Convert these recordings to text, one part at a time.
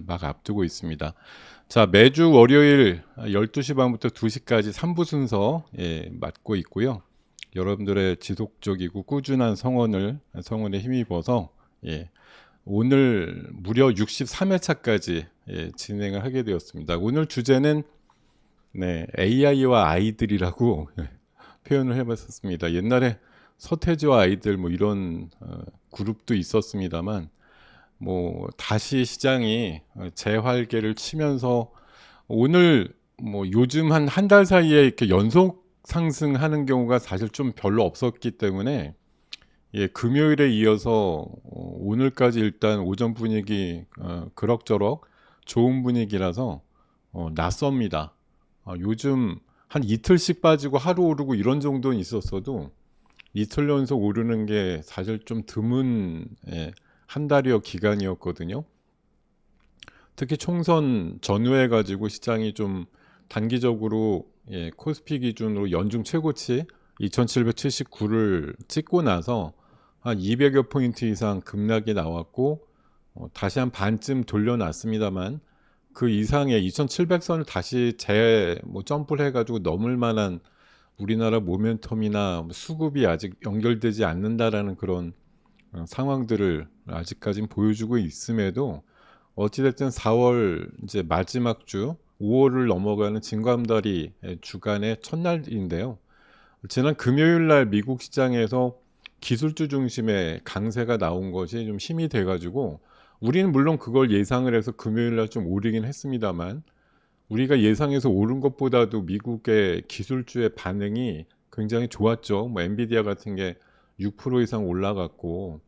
막 앞두고 있습니다. 자, 매주 월요일 12시 반부터 2시까지 3부 순서 맡고 있고요. 여러분들의 지속적이고 꾸준한 성원에 힘입어서 오늘 무려 63회차까지 진행을 하게 되었습니다. 오늘 주제는 AI와 아이들이라고 표현을 해봤었습니다. 옛날에 서태지와 아이들 뭐 이런 그룹도 있었습니다만 뭐 다시 시장이 재활개를 치면서 오늘 뭐 요즘 한 달 사이에 이렇게 연속 상승하는 경우가 사실 좀 별로 없었기 때문에 금요일에 이어서 오늘까지 일단 오전 분위기 그럭저럭 좋은 분위기라서 낯섭니다. 요즘 한 이틀씩 빠지고 하루 오르고 이런 정도는 있었어도 이틀 연속 오르는 게 사실 좀 드문 한 달여 기간이었거든요. 특히 총선 전후해 가지고 시장이 좀 단기적으로 코스피 기준으로 연중 최고치 2779를 찍고 나서 한 200여 포인트 이상 급락이 나왔고 다시 한 반쯤 돌려놨습니다만 그 이상의 2700선을 다시 뭐 점프를 해가지고 넘을 만한 우리나라 모멘텀이나 수급이 아직 연결되지 않는다라는 그런 상황들을 아직까지는 보여주고 있음에도 어찌됐든 4월 이제 마지막 주 5월을 넘어가는 진감다리 주간의 첫날인데요. 지난 금요일 날 미국 시장에서 기술주 중심의 강세가 나온 것이 좀 힘이 돼가지고 우리는 물론 그걸 예상을 해서 금요일 날 좀 오르긴 했습니다만 우리가 예상해서 오른 것보다도 미국의 기술주의 반응이 굉장히 좋았죠. 뭐 엔비디아 같은 게 6% 이상 올라갔고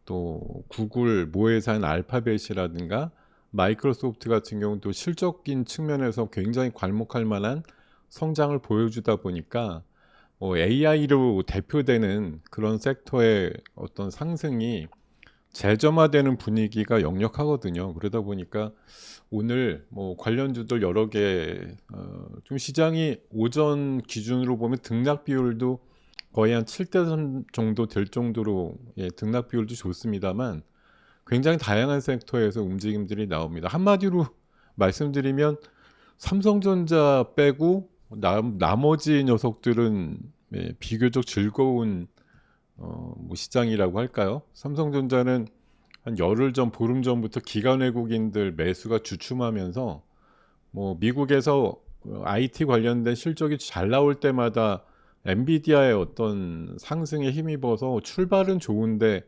또 구글 모회사인 알파벳이라든가 마이크로소프트 같은 경우는 또 실적인 측면에서 굉장히 괄목할 만한 성장을 보여주다 보니까 AI로 대표되는 그런 섹터의 어떤 상승이 재점화되는 분위기가 역력하거든요. 그러다 보니까 오늘 뭐 관련주들 여러 좀 시장이 오전 기준으로 보면 등락 비율도 거의 한 7대3 정도 될 정도로 등락 비율도 좋습니다만 굉장히 다양한 섹터에서 움직임들이 나옵니다. 한마디로 말씀드리면 삼성전자 빼고 나머지 녀석들은 비교적 즐거운 뭐 시장이라고 할까요? 삼성전자는 한 열흘 전, 보름 전부터 기관 외국인들 매수가 주춤하면서 뭐 미국에서 IT 관련된 실적이 잘 나올 때마다 엔비디아의 어떤 상승에 힘입어서 출발은 좋은데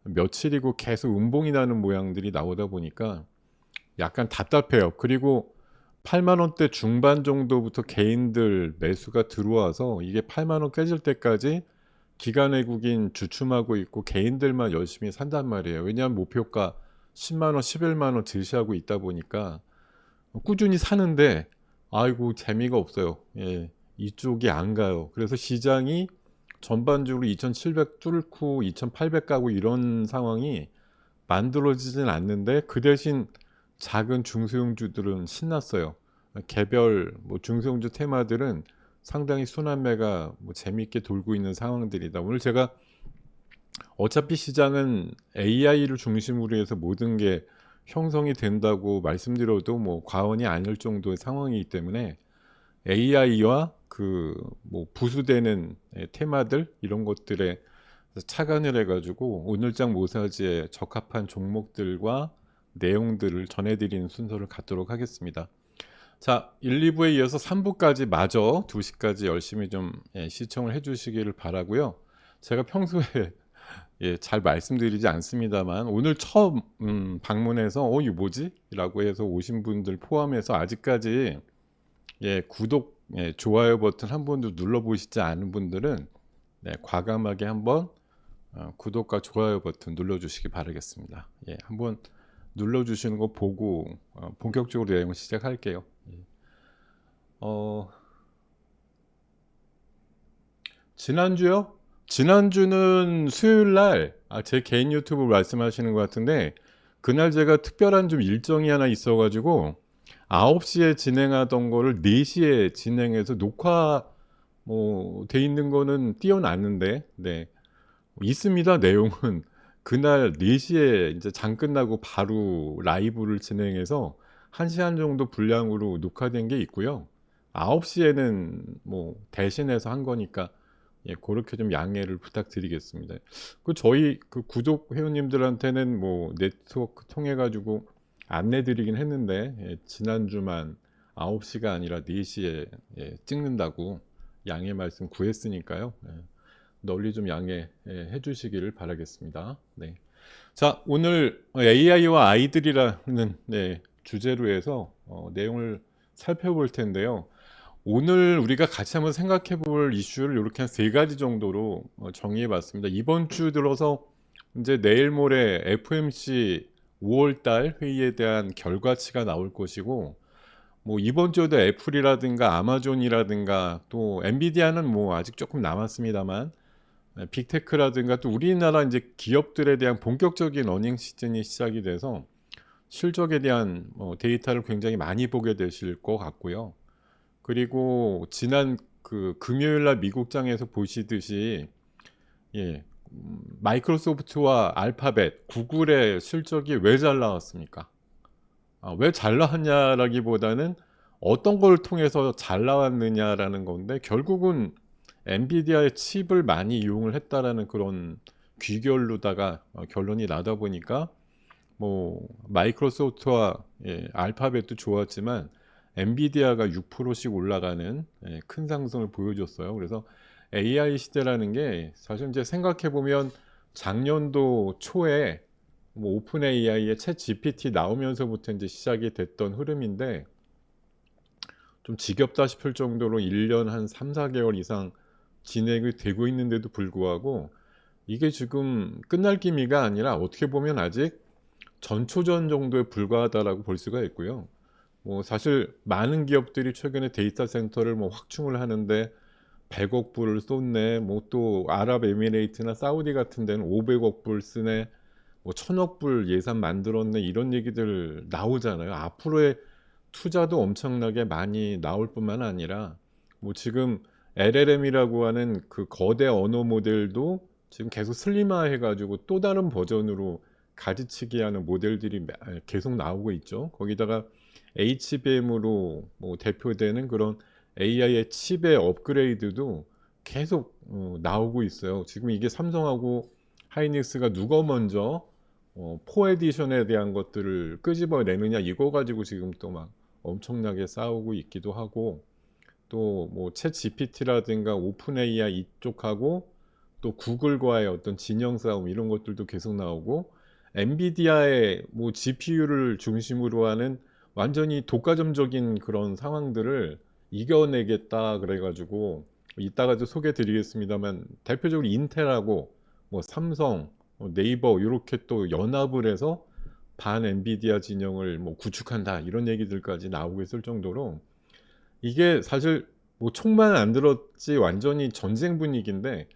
며칠이고 계속 음봉이 나는 모양들이 나오다 보니까 약간 답답해요. 그리고 8만 원대 중반 정도부터 개인들 매수가 들어와서 이게 8만 원 깨질 때까지 기관 외국인 주춤하고 있고 개인들만 열심히 산단 말이에요. 왜냐하면 목표가 10만 원, 11만 원 제시하고 있다 보니까 꾸준히 사는데 아이고 재미가 없어요. 이쪽이 안 가요. 그래서 시장이 전반적으로 2,700 뚫고 2,800 가고 이런 상황이 만들어지진 않는데 그 대신 작은 중소형주들은 신났어요. 개별 뭐 중소형주 테마들은 상당히 순환매가 뭐 재미있게 돌고 있는 상황들이다. 오늘 제가 어차피 시장은 AI를 중심으로 해서 모든 게 형성이 된다고 말씀드려도 뭐 과언이 아닐 정도의 상황이기 때문에 AI와 그 뭐 부수되는 테마들 이런 것들에 착안을 해가지고 오늘장 모사지에 적합한 종목들과 내용들을 전해드리는 순서를 갖도록 하겠습니다. 자, 1, 2부에 이어서 3부까지 마저 2시까지 열심히 좀 시청을 해주시기를 바라고요. 제가 평소에 잘 말씀드리지 않습니다만 오늘 처음 방문해서 이거 뭐지? 라고 해서 오신 분들 포함해서 아직까지 구독, 좋아요 버튼 한 번도 눌러보시지 않은 분들은 과감하게 한번 구독과 좋아요 버튼 눌러주시기 바라겠습니다. 한번 눌러주시는 거 보고 본격적으로 내용을 시작할게요. 지난주요? 지난주는 수요일 날, 제 개인 유튜브 말씀하시는 것 같은데, 그날 제가 특별한 좀 일정이 하나 있어가지고, 9시에 진행하던 거를 4시에 진행해서 녹화, 돼 있는 거는 띄워놨는데, 있습니다, 내용은. 그날 4시에 이제 장 끝나고 바로 라이브를 진행해서 1시간 정도 분량으로 녹화된 게 있고요. 9시에는 뭐 대신해서 한 거니까 예 고렇게 좀 양해를 부탁드리겠습니다. 그 저희 그 구독 회원님들한테는 뭐 네트워크 통해 가지고 안내 드리긴 했는데 예 지난주만 9시가 아니라 4시에 예 찍는다고 양해 말씀 구했으니까요. 예 널리 좀 양해해 주시기를 바라겠습니다. 네. 자, 오늘 AI와 아이들이라는 네, 주제로 해서 내용을 살펴볼 텐데요. 오늘 우리가 같이 한번 생각해 볼 이슈를 이렇게 한 세 가지 정도로 정리해 봤습니다. 이번 주 들어서 이제 내일 모레 FOMC 5월 달 회의에 대한 결과치가 나올 것이고, 뭐 이번 주에도 애플이라든가 아마존이라든가 또 엔비디아는 뭐 아직 조금 남았습니다만 빅테크라든가 또 우리나라 이제 기업들에 대한 본격적인 어닝 시즌이 시작이 돼서 실적에 대한 데이터를 굉장히 많이 보게 되실 것 같고요. 그리고 지난 그 금요일 날 미국장에서 보시듯이 예, 마이크로소프트와 알파벳, 구글의 실적이 왜 잘 나왔습니까? 왜 잘 나왔냐라기보다는 어떤 걸 통해서 잘 나왔느냐라는 건데 결국은 엔비디아의 칩을 많이 이용을 했다라는 그런 귀결로다가 결론이 나다 보니까 뭐 마이크로소프트와 예, 알파벳도 좋았지만 엔비디아가 6%씩 올라가는 예, 큰 상승을 보여줬어요. 그래서 AI 시대라는 게 사실 이제 생각해 보면 작년도 초에 뭐 오픈 AI의 챗 GPT 나오면서부터 이제 시작이 됐던 흐름인데 좀 지겹다 싶을 정도로 1년 한 3, 4개월 이상 진행이 되고 있는데도 불구하고 이게 지금 끝날 기미가 아니라 어떻게 보면 아직 전초전 정도에 불과하다라고 볼 수가 있고요. 뭐 사실 많은 기업들이 최근에 데이터 센터를 뭐 확충을 하는데 100억 불을 쏟네. 뭐 또 아랍에미레이트나 사우디 같은 데는 500억 불 쓰네. 뭐 1000억 불 예산 만들었네. 이런 얘기들 나오잖아요. 앞으로의 투자도 엄청나게 많이 나올 뿐만 아니라 뭐 지금 LLM이라고 하는 그 거대 언어 모델도 지금 계속 슬림화해 가지고 또 다른 버전으로 가지치기 하는 모델들이 계속 나오고 있죠. 거기다가 HBM으로 뭐 대표되는 그런 AI의 칩의 업그레이드도 계속 나오고 있어요. 지금 이게 삼성하고 하이닉스가 누가 먼저 4 에디션에 대한 것들을 끄집어내느냐 이거 가지고 지금 또 막 엄청나게 싸우고 있기도 하고 또 뭐 챗 GPT라든가 오픈 AI 이쪽하고 또 구글과의 어떤 진영 싸움 이런 것들도 계속 나오고 엔비디아의 뭐 GPU를 중심으로 하는 완전히 독과점적인 그런 상황들을 이겨내겠다 그래가지고 이따가도 소개 드리겠습니다만 대표적으로 인텔하고 뭐 삼성, 네이버 이렇게 또 연합을 해서 반 엔비디아 진영을 뭐 구축한다 이런 얘기들까지 나오고 있을 정도로 이게 사실 뭐 총만 안 들었지 완전히 전쟁 분위기인데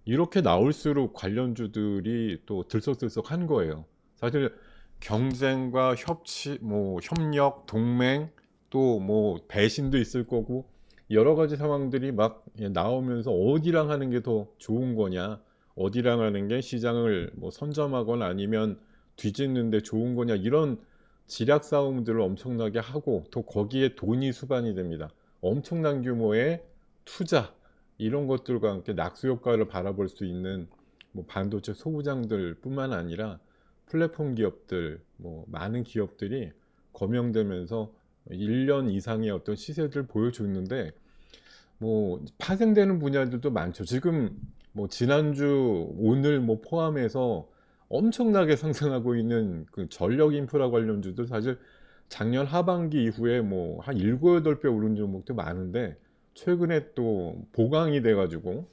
이렇게 나올수록 관련주들이 또 들썩들썩한 거예요. 사실 경쟁과 협치, 뭐 협력, 동맹, 또 뭐 배신도 있을 거고 여러 가지 상황들이 막 나오면서 어디랑 하는 게 더 좋은 거냐, 어디랑 하는 게 시장을 뭐 선점하거나 아니면 뒤집는 데 좋은 거냐 이런 지략 싸움들을 엄청나게 하고 또 거기에 돈이 수반이 됩니다. 엄청난 규모의 투자 이런 것들과 함께 낙수 효과를 바라볼 수 있는 뭐 반도체 소부장들 뿐만 아니라 플랫폼 기업들 뭐 많은 기업들이 거명되면서 1년 이상의 어떤 시세를 보여줬는데 뭐 파생되는 분야들도 많죠. 지금 뭐 지난주 오늘 뭐 포함해서 엄청나게 상승하고 있는 그 전력 인프라 관련주들 사실 작년 하반기 이후에 뭐 한 7, 8배 오른 종목도 많은데 최근에 또 보강이 돼 가지고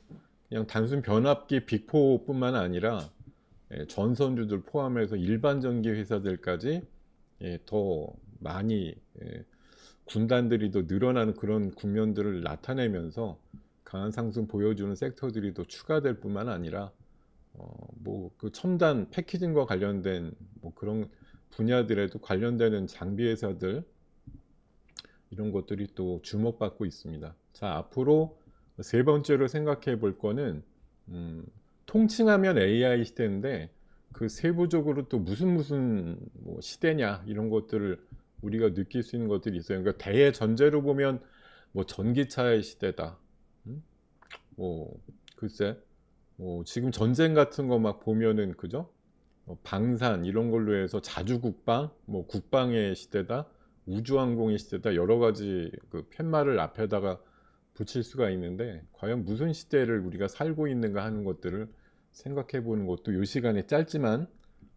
그냥 단순 변압기 빅4뿐만 아니라 예, 전선주들 포함해서 일반 전기 회사들까지 예, 더 많이 예, 군단들이 더 늘어나는 그런 국면들을 나타내면서 강한 상승 보여주는 섹터들이 더 추가될 뿐만 아니라 뭐 그 첨단 패키징과 관련된 뭐 그런 분야들에도 관련되는 장비 회사들 이런 것들이 또 주목받고 있습니다. 자, 앞으로 세 번째로 생각해 볼 거는 음, 통칭하면 AI 시대인데 그 세부적으로 또 무슨 뭐 시대냐 이런 것들을 우리가 느낄 수 있는 것들이 있어요. 그러니까 대전제로 보면 뭐 전기차의 시대다. 음? 뭐 글쎄 뭐 지금 전쟁 같은 거 막 보면은 그죠? 방산 이런 걸로 해서 자주국방, 뭐 국방의 시대다, 우주항공의 시대다 여러 가지 그 팻말을 앞에다가 붙일 수가 있는데 과연 무슨 시대를 우리가 살고 있는가 하는 것들을 생각해 보는 것도 요 시간이 짧지만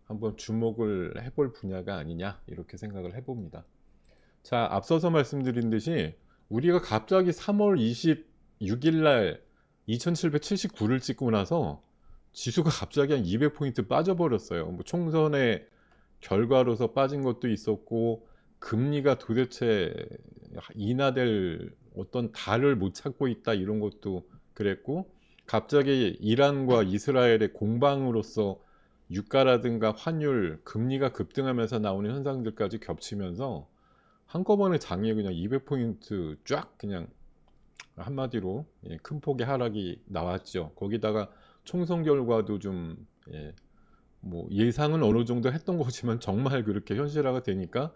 한번 주목을 해볼 분야가 아니냐 이렇게 생각을 해봅니다. 자, 앞서서 말씀드린 듯이 우리가 갑자기 3월 26일 날 2779를 찍고 나서 지수가 갑자기 한 200포인트 빠져버렸어요. 뭐 총선의 결과로서 빠진 것도 있었고 금리가 도대체 인하될 어떤 달을 못 찾고 있다 이런 것도 그랬고 갑자기 이란과 이스라엘의 공방으로서 유가라든가 환율, 금리가 급등하면서 나오는 현상들까지 겹치면서 한꺼번에 장에 그냥 200포인트 쫙 그냥 한마디로 큰 폭의 하락이 나왔죠. 거기다가 총선 결과도 좀 뭐 예상은 어느 정도 했던 거지만 정말 그렇게 현실화가 되니까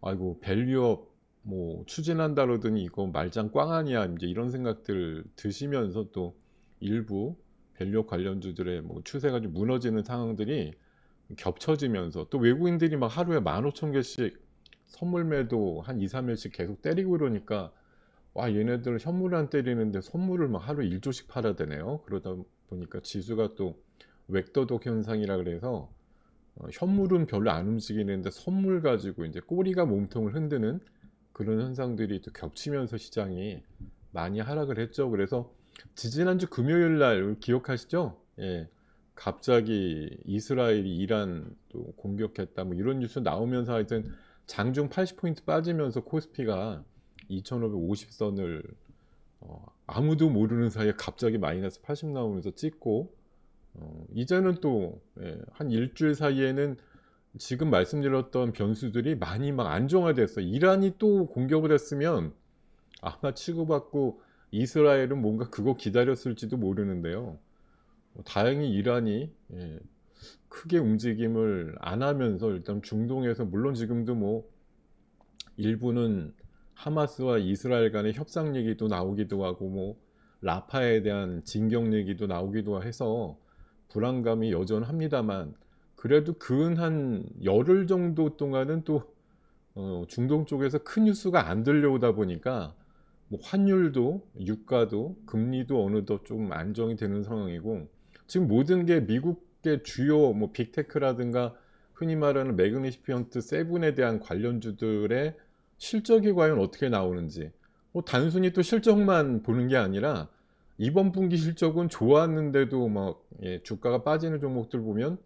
아이고 밸류업 뭐 추진한다 그러더니 이거 말짱 꽝 아니야 이제 이런 생각들 드시면서 또 일부 밸류업 관련주들의 뭐 추세가 좀 무너지는 상황들이 겹쳐지면서 또 외국인들이 막 하루에 15,000개씩 선물 매도 한 2, 3일씩 계속 때리고 그러니까 와 얘네들 현물 안 때리는데 선물을 막 하루에 1조씩 팔아야 되네요. 그러다 보니까 지수가 또 웩도독 현상이라 그래서 현물은 별로 안 움직이는데 선물 가지고 이제 꼬리가 몸통을 흔드는 그런 현상들이 또 겹치면서 시장이 많이 하락을 했죠. 그래서 지지난주 금요일 날 기억하시죠? 예. 갑자기 이스라엘이 이란 또 공격했다 뭐 이런 뉴스 나오면서 하여튼 장중 80포인트 빠지면서 코스피가 2550선을 아무도 모르는 사이에 갑자기 마이너스 80 나오면서 찍고 이제는 또 한 일주일 사이에는 지금 말씀드렸던 변수들이 많이 막 안정화됐어요. 이란이 또 공격을 했으면 아마 치고받고 이스라엘은 뭔가 그거 기다렸을지도 모르는데요. 다행히 이란이 크게 움직임을 안 하면서 일단 중동에서 물론 지금도 뭐 일부는 하마스와 이스라엘 간의 협상 얘기도 나오기도 하고 뭐 라파에 대한 진격 얘기도 나오기도 해서 불안감이 여전합니다만 그래도 근 한 열흘 정도 동안은 또 중동 쪽에서 큰 뉴스가 안 들려오다 보니까 뭐 환율도 유가도 금리도 어느덧 좀 안정이 되는 상황이고 지금 모든 게 미국의 주요 뭐 빅테크라든가 흔히 말하는 매그니피언트 세븐에 대한 관련주들의 실적이 과연 어떻게 나오는지 뭐 단순히 또 실적만 보는 게 아니라 이번 분기 실적은 좋았는데도 막 주가가 빠지는 종목들 보면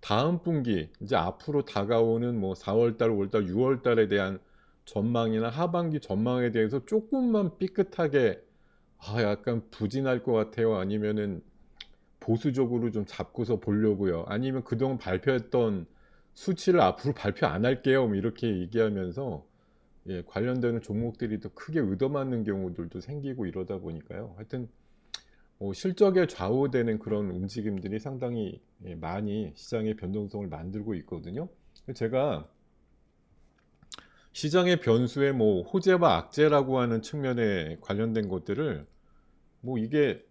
다음 분기 이제 앞으로 다가오는 뭐 4월달, 5월달, 6월달에 대한 전망이나 하반기 전망에 대해서 조금만 삐끗하게 약간 부진할 것 같아요. 아니면은 보수적으로 좀 잡고서 보려고요. 아니면 그동안 발표했던 수치를 앞으로 발표 안 할게요. 뭐 이렇게 얘기하면서 관련되는 종목들이 더 크게 얻어맞는 경우들도 생기고 이러다 보니까요. 하여튼 실적에 좌우되는 그런 움직임들이 상당히 많이 시장의 변동성을 만들고 있거든요. 제가 시장의 변수에 뭐 호재와 악재라고 하는 측면에 관련된 것들을 뭐 이게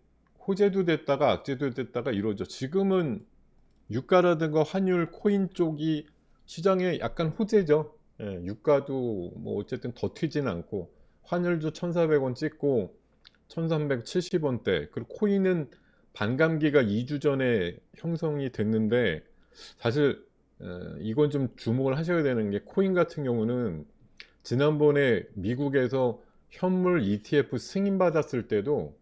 호재도 됐다가 악재도 됐다가 이러죠. 지금은 유가라든가 환율, 코인 쪽이 시장에 약간 호재죠. 유가도 뭐 어쨌든 더 튀진 않고 환율도 1,400원 찍고 1,370원대 그리고 코인은 반감기가 2주 전에 형성이 됐는데 사실 이건 좀 주목을 하셔야 되는 게 코인 같은 경우는 지난번에 미국에서 현물 ETF 승인받았을 때도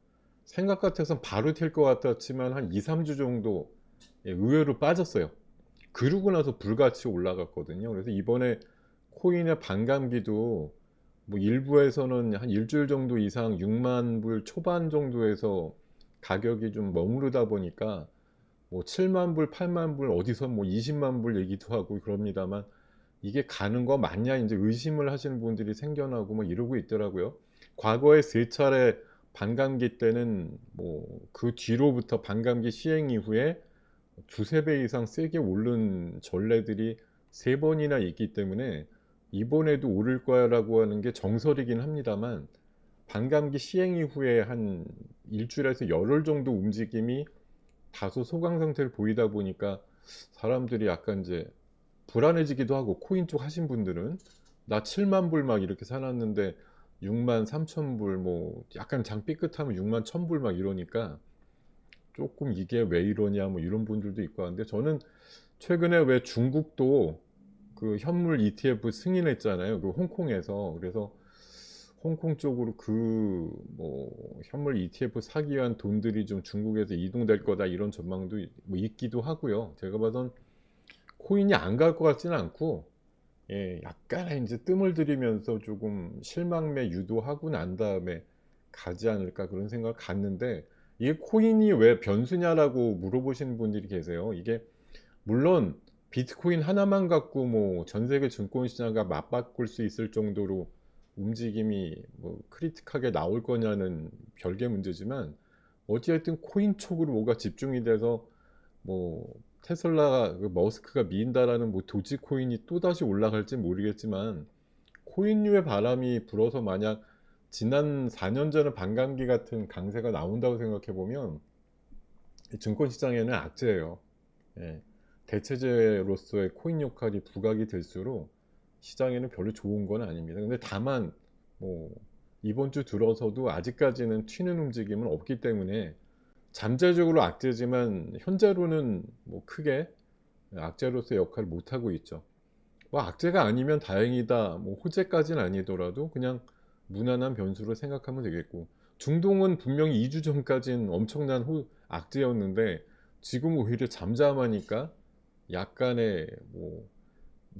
생각 같아서 바로 튈 것 같았지만 한 2, 3주 정도 의외로 빠졌어요. 그러고 나서 불같이 올라갔거든요. 그래서 이번에 코인의 반감기도 뭐 일부에서는 한 일주일 정도 이상 6만 불 초반 정도에서 가격이 좀 머무르다 보니까 뭐 7만 불, 8만 불 어디서 뭐 20만 불 얘기도 하고 그럽니다만 이게 가는 거 맞냐 이제 의심을 하시는 분들이 생겨나고 뭐 이러고 있더라고요. 과거에 세 차례 반감기 때는 뭐 그 뒤로부터 반감기 시행 이후에 두세 배 이상 세게 오른 전례들이 세 번이나 있기 때문에 이번에도 오를 거라고 하는 게 정설이긴 합니다만, 반감기 시행 이후에 한 일주일에서 열흘 정도 움직임이 다소 소강 상태를 보이다 보니까 사람들이 약간 이제 불안해지기도 하고, 코인 쪽 하신 분들은 나 7만 불 막 이렇게 사놨는데 6만 3천 불, 뭐 약간 장 삐끗하면 6만 1천 불 막 이러니까 조금 이게 왜 이러냐 뭐 이런 분들도 있고 하는데, 저는 최근에 왜 중국도 그 현물 ETF 승인했잖아요. 그 홍콩에서. 그래서 홍콩 쪽으로 그 뭐 현물 ETF 사기 위한 돈들이 좀 중국에서 이동될 거다 이런 전망도 뭐 있기도 하고요. 제가 봐선 코인이 안 갈 것 같지는 않고, 예, 약간의 이제 뜸을 들이면서 조금 실망매 유도하고 난 다음에 가지 않을까 그런 생각을 갖는데, 이게 코인이 왜 변수냐라고 물어보시는 분들이 계세요. 이게 물론 비트코인 하나만 갖고 뭐 전 세계 증권 시장과 맞바꿀 수 있을 정도로 움직임이 뭐 크리틱하게 나올 거냐는 별개 문제지만, 어찌됐든 코인 쪽으로 뭐가 집중이 돼서 뭐 테슬라 그 머스크가 미인다라는 뭐 도지코인이 또다시 올라갈지 모르겠지만, 코인류의 바람이 불어서 만약 지난 4년 전의 반감기 같은 강세가 나온다고 생각해 보면 증권 시장에는 악재예요. 예. 대체제로서의 코인 역할이 부각이 될수록 시장에는 별로 좋은 건 아닙니다. 근데 다만 뭐 이번 주 들어서도 아직까지는 튀는 움직임은 없기 때문에 잠재적으로 악재지만 현재로는 뭐 크게 악재로서의 역할을 못 하고 있죠. 뭐 악재가 아니면 다행이다, 뭐 호재까지는 아니더라도 그냥 무난한 변수로 생각하면 되겠고, 중동은 분명히 2주 전까지는 엄청난 악재였는데 지금 오히려 잠잠하니까 약간의 뭐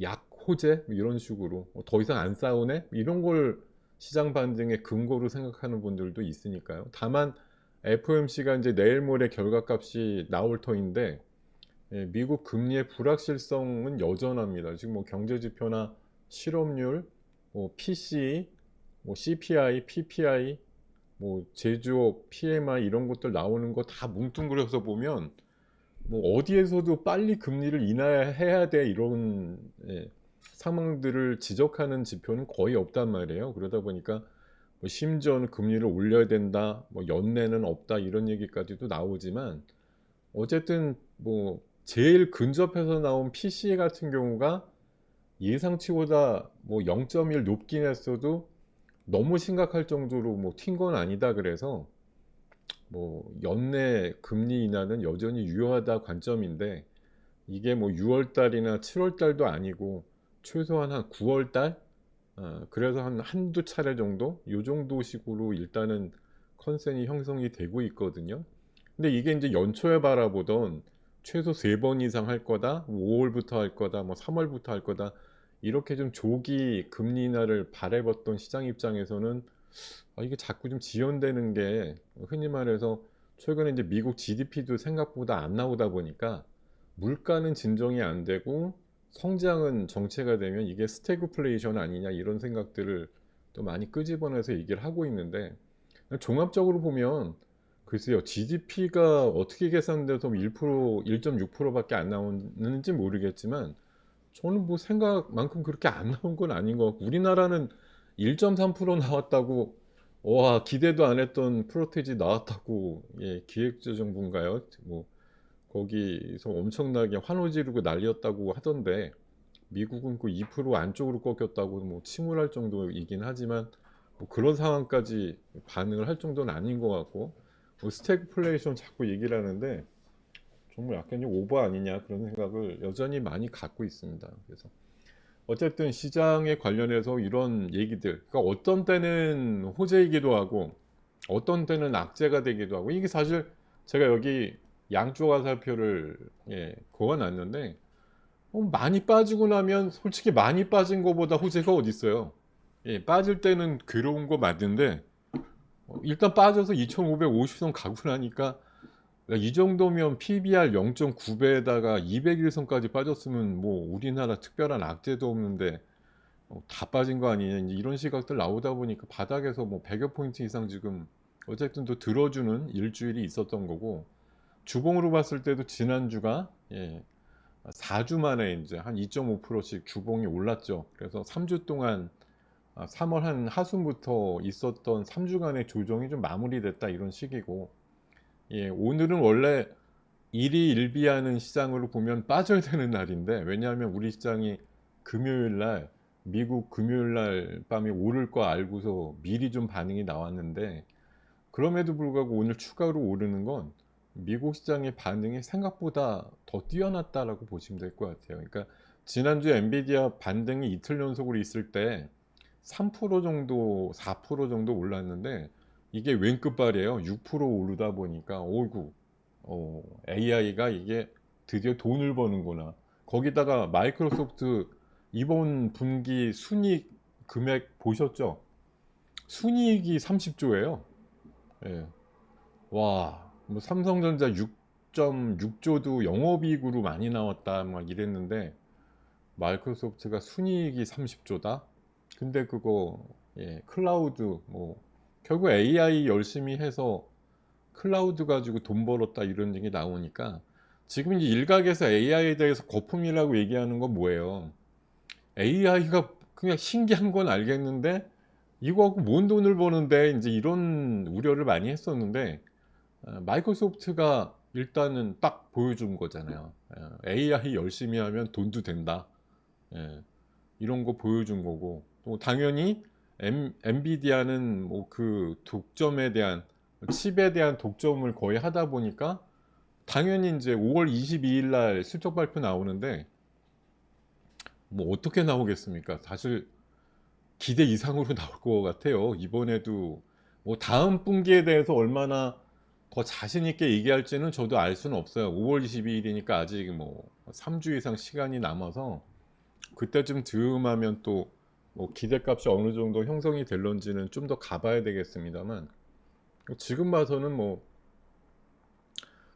약호재 이런 식으로 더 이상 안 싸우네 이런 걸 시장 반등의 근거로 생각하는 분들도 있으니까요. 다만 FOMC가 이제 내일 모레 결과값이 나올 터인데, 예, 미국 금리의 불확실성은 여전합니다. 지금 뭐 경제 지표나 실업률, 뭐 PCE, 뭐 CPI, PPI, 뭐 제조업 PMI 이런 것들 나오는 거 다 뭉뚱그려서 보면 뭐 어디에서도 빨리 금리를 인하해야 돼 이런, 예, 상황들을 지적하는 지표는 거의 없단 말이에요. 그러다 보니까 뭐 심지어는 금리를 올려야 된다, 뭐 연내는 없다 이런 얘기까지도 나오지만, 어쨌든 뭐 제일 근접해서 나온 PCE 같은 경우가 예상치보다 뭐 0.1 높긴 했어도 너무 심각할 정도로 뭐 튄 건 아니다. 그래서 뭐 연내 금리 인하는 여전히 유효하다 관점인데, 이게 뭐 6월 달이나 7월 달도 아니고 최소한 한 9월 달, 그래서 한 한두 차례 정도 요 정도 식으로 일단은 컨센이 형성이 되고 있거든요. 근데 이게 이제 연초에 바라보던 최소 3번 이상 할 거다, 5월부터 할 거다, 뭐 3월부터 할 거다, 이렇게 좀 조기 금리 인하를 바라봤던 시장 입장에서는 이게 자꾸 좀 지연되는 게, 흔히 말해서 최근에 이제 미국 GDP도 생각보다 안 나오다 보니까 물가는 진정이 안 되고 성장은 정체가 되면 이게 스태그플레이션 아니냐 이런 생각들을 또 많이 끄집어내서 얘기를 하고 있는데, 종합적으로 보면 글쎄요, GDP가 어떻게 계산돼서 1%, 1.6%밖에 안 나오는지 모르겠지만 저는 뭐 생각만큼 그렇게 안 나온 건 아닌 것 같고, 우리나라는 1.3% 나왔다고, 와 기대도 안 했던 프로테지 나왔다고, 예, 기획재정부인가요? 뭐 거기서 엄청나게 환호 지르고 난리였다고 하던데, 미국은 그 2% 안쪽으로 꺾였다고 뭐 침울할 정도이긴 하지만 뭐 그런 상황까지 반응을 할 정도는 아닌 것 같고, 뭐 스태그플레이션 자꾸 얘기를 하는데 정말 약간 좀 오버 아니냐 그런 생각을 여전히 많이 갖고 있습니다. 그래서 어쨌든 시장에 관련해서 이런 얘기들, 그러니까 어떤 때는 호재이기도 하고 어떤 때는 악재가 되기도 하고, 이게 사실 제가 여기 양쪽 화살표를, 예, 그어놨는데 많이 빠지고 나면 솔직히 많이 빠진 것보다 호재가 어디 있어요. 예, 빠질 때는 괴로운 거 맞는데 일단 빠져서 2550선 가고 나니까, 이 정도면 PBR 0.9배에다가 200일선까지 빠졌으면 뭐 우리나라 특별한 악재도 없는데 다 빠진 거 아니냐 이제 이런 시각들 나오다 보니까 바닥에서 뭐 100여 포인트 이상 지금 어쨌든 또 들어주는 일주일이 있었던 거고, 주봉으로 봤을 때도 지난주가 4주 만에 이제 한 2.5%씩 주봉이 올랐죠. 그래서 3주 동안 3월 한 하순부터 있었던 3주간의 조정이 좀 마무리됐다 이런 식이고, 오늘은 원래 일희일비하는 시장으로 보면 빠져야 되는 날인데, 왜냐하면 우리 시장이 금요일 날, 미국 금요일 날 밤에 오를 거 알고서 미리 좀 반응이 나왔는데, 그럼에도 불구하고 오늘 추가로 오르는 건 미국 시장의 반응이 생각보다 더 뛰어났다라고 보시면 될 것 같아요. 그러니까 지난주 엔비디아 반등이 이틀 연속으로 있을 때 3% 정도, 4% 정도 올랐는데, 이게 왼 끝발이에요. 6% 오르다 보니까 오구, AI가 이게 드디어 돈을 버는구나. 거기다가 마이크로소프트 이번 분기 순이익 금액 보셨죠? 순이익이 30조예요. 예. 와, 뭐 삼성전자 6.6조도 영업이익으로 많이 나왔다 막 이랬는데, 마이크로소프트가 순이익이 30조다. 근데 그거 클라우드 뭐 결국 AI 열심히 해서 클라우드 가지고 돈 벌었다 이런 얘기 나오니까, 지금 이제 일각에서 AI에 대해서 거품이라고 얘기하는 건 뭐예요? AI가 그냥 신기한 건 알겠는데 이거 하고 뭔 돈을 버는데, 이제 이런 우려를 많이 했었는데, 마이크로소프트가 일단은 딱 보여준 거잖아요. AI 열심히 하면 돈도 된다. 예, 이런 거 보여준 거고, 또 당연히 엔비디아는 뭐 그 독점에 대한, 칩에 대한 독점을 거의 하다 보니까 당연히 이제 5월 22일 날 실적 발표 나오는데, 뭐 어떻게 나오겠습니까? 사실 기대 이상으로 나올 것 같아요. 이번에도 뭐 다음 분기에 대해서 얼마나 더 자신 있게 얘기할지는 저도 알 수는 없어요. 5월 22일이니까 아직 뭐 3주 이상 시간이 남아서 그때쯤 즈음하면 또 뭐 기대값이 어느 정도 형성이 될런지는 좀 더 가봐야 되겠습니다만, 지금 봐서는 뭐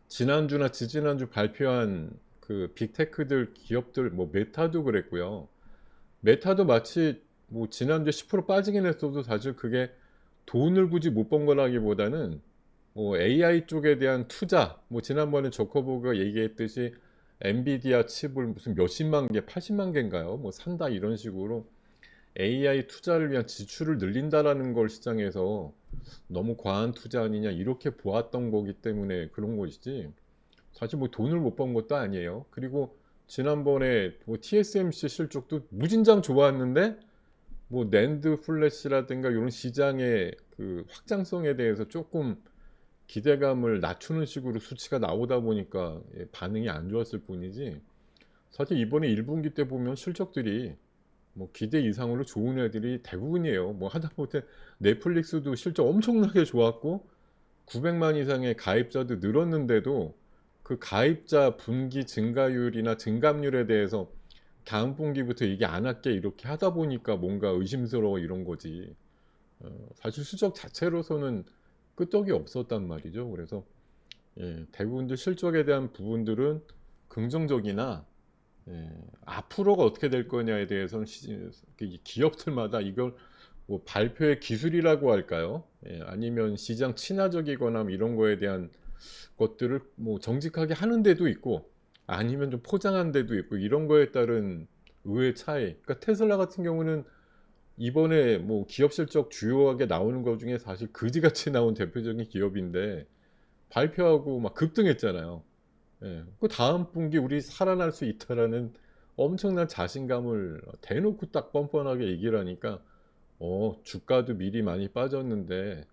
지난주나 지지난주 발표한 그 빅테크들 기업들, 뭐 메타도 그랬고요. 메타도 마치 뭐 지난주에 10% 빠지긴 했어도 사실 그게 돈을 굳이 못 번 거라기보다는 뭐 AI 쪽에 대한 투자, 뭐 지난번에 조커버그가 얘기했듯이 엔비디아 칩을 무슨 몇십만 개, 80만 개인가요? 뭐 산다 이런 식으로 AI 투자를 위한 지출을 늘린다라는 걸 시장에서 너무 과한 투자 아니냐 이렇게 보았던 거기 때문에 그런 것이지, 사실 뭐 돈을 못 번 것도 아니에요. 그리고 지난번에 뭐 TSMC 실적도 무진장 좋았는데, 뭐 낸드 플래시라든가 이런 시장의 그 확장성에 대해서 조금 기대감을 낮추는 식으로 수치가 나오다 보니까 반응이 안 좋았을 뿐이지, 사실 이번에 1분기 때 보면 실적들이 뭐 기대 이상으로 좋은 애들이 대부분이에요. 뭐 하다못해 넷플릭스도 실적 엄청나게 좋았고 900만 이상의 가입자도 늘었는데도 그 가입자 분기 증가율이나 증감률에 대해서 다음 분기부터 이게 안 할게 이렇게 하다 보니까 뭔가 의심스러워 이런 거지. 사실 실적 자체로서는 끄떡이 없었단 말이죠. 그래서 대부분들 실적에 대한 부분들은 긍정적이나, 앞으로가 어떻게 될 거냐에 대해서는 기업들마다 이걸 뭐 발표의 기술이라고 할까요? 아니면 시장 친화적이거나 뭐 이런 거에 대한 것들을 뭐 정직하게 하는 데도 있고, 아니면 좀 포장한 데도 있고, 이런 거에 따른 의의 차이. 그러니까 테슬라 같은 경우는 이번에 뭐 기업 실적 주요하게 나오는 것 중에 사실 그지같이 나온 대표적인 기업인데 발표하고 막 급등했잖아요. 그 다음 분기 우리 살아날 수 있다라는 엄청난 자신감을 대놓고 딱 뻔뻔하게 얘기를 하니까, 주가도 미리 많이 빠졌는데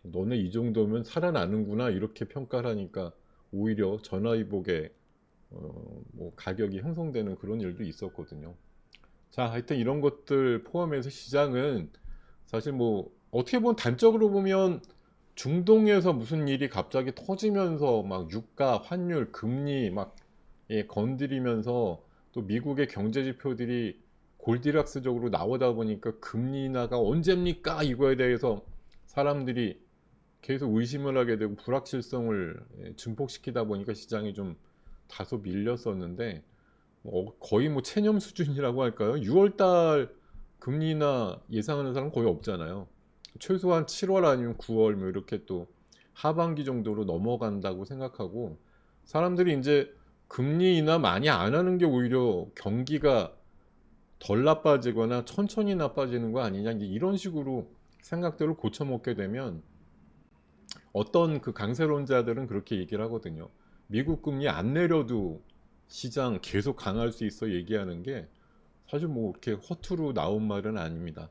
너네 이 정도면 살아나는구나 이렇게 평가를 하니까 오히려 전화위복에 뭐 가격이 형성되는 그런 일도 있었거든요. 자, 하여튼 이런 것들 포함해서 시장은 사실 뭐 어떻게 보면 단적으로 보면 중동에서 무슨 일이 갑자기 터지면서 막 유가, 환율, 금리 막 건드리면서, 또 미국의 경제 지표들이 골디락스적으로 나오다 보니까 금리 인하가 언제입니까? 이거에 대해서 사람들이 계속 의심을 하게 되고 불확실성을 증폭시키다 보니까 시장이 좀 다소 밀렸었는데, 거의 뭐 체념 수준이라고 할까요? 6월달 금리 인하 예상하는 사람 거의 없잖아요. 최소한 7월 아니면 9월 뭐 이렇게 또 하반기 정도로 넘어간다고 생각하고, 사람들이 이제 금리 인하 많이 안 하는 게 오히려 경기가 덜 나빠지거나 천천히 나빠지는 거 아니냐, 이제 이런 식으로 생각들을 고쳐먹게 되면 어떤 그 강세론자들은 그렇게 얘기를 하거든요. 미국 금리 안 내려도 시장 계속 강할 수 있어 얘기하는 게 사실 뭐 이렇게 허투루 나온 말은 아닙니다.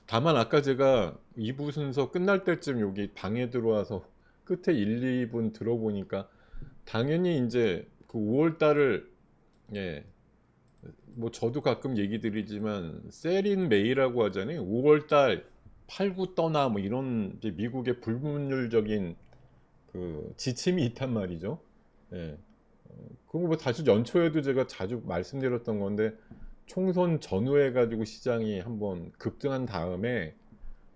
다만 아까 제가 2부 순서 끝날 때쯤 여기 방에 들어와서 끝에 1, 2분 들어보니까 당연히 이제 그 5월 달을, 예, 뭐 저도 가끔 얘기 드리지만 셀인 메이라고 하잖아요. 5월 달 팔고 떠나 뭐 이런 이제 미국의 불문율적인 그 지침이 있단 말이죠. 예. 그거 뭐 사실 연초에도 제가 자주 말씀드렸던 건데 총선 전후해 가지고 시장이 한번 급등한 다음에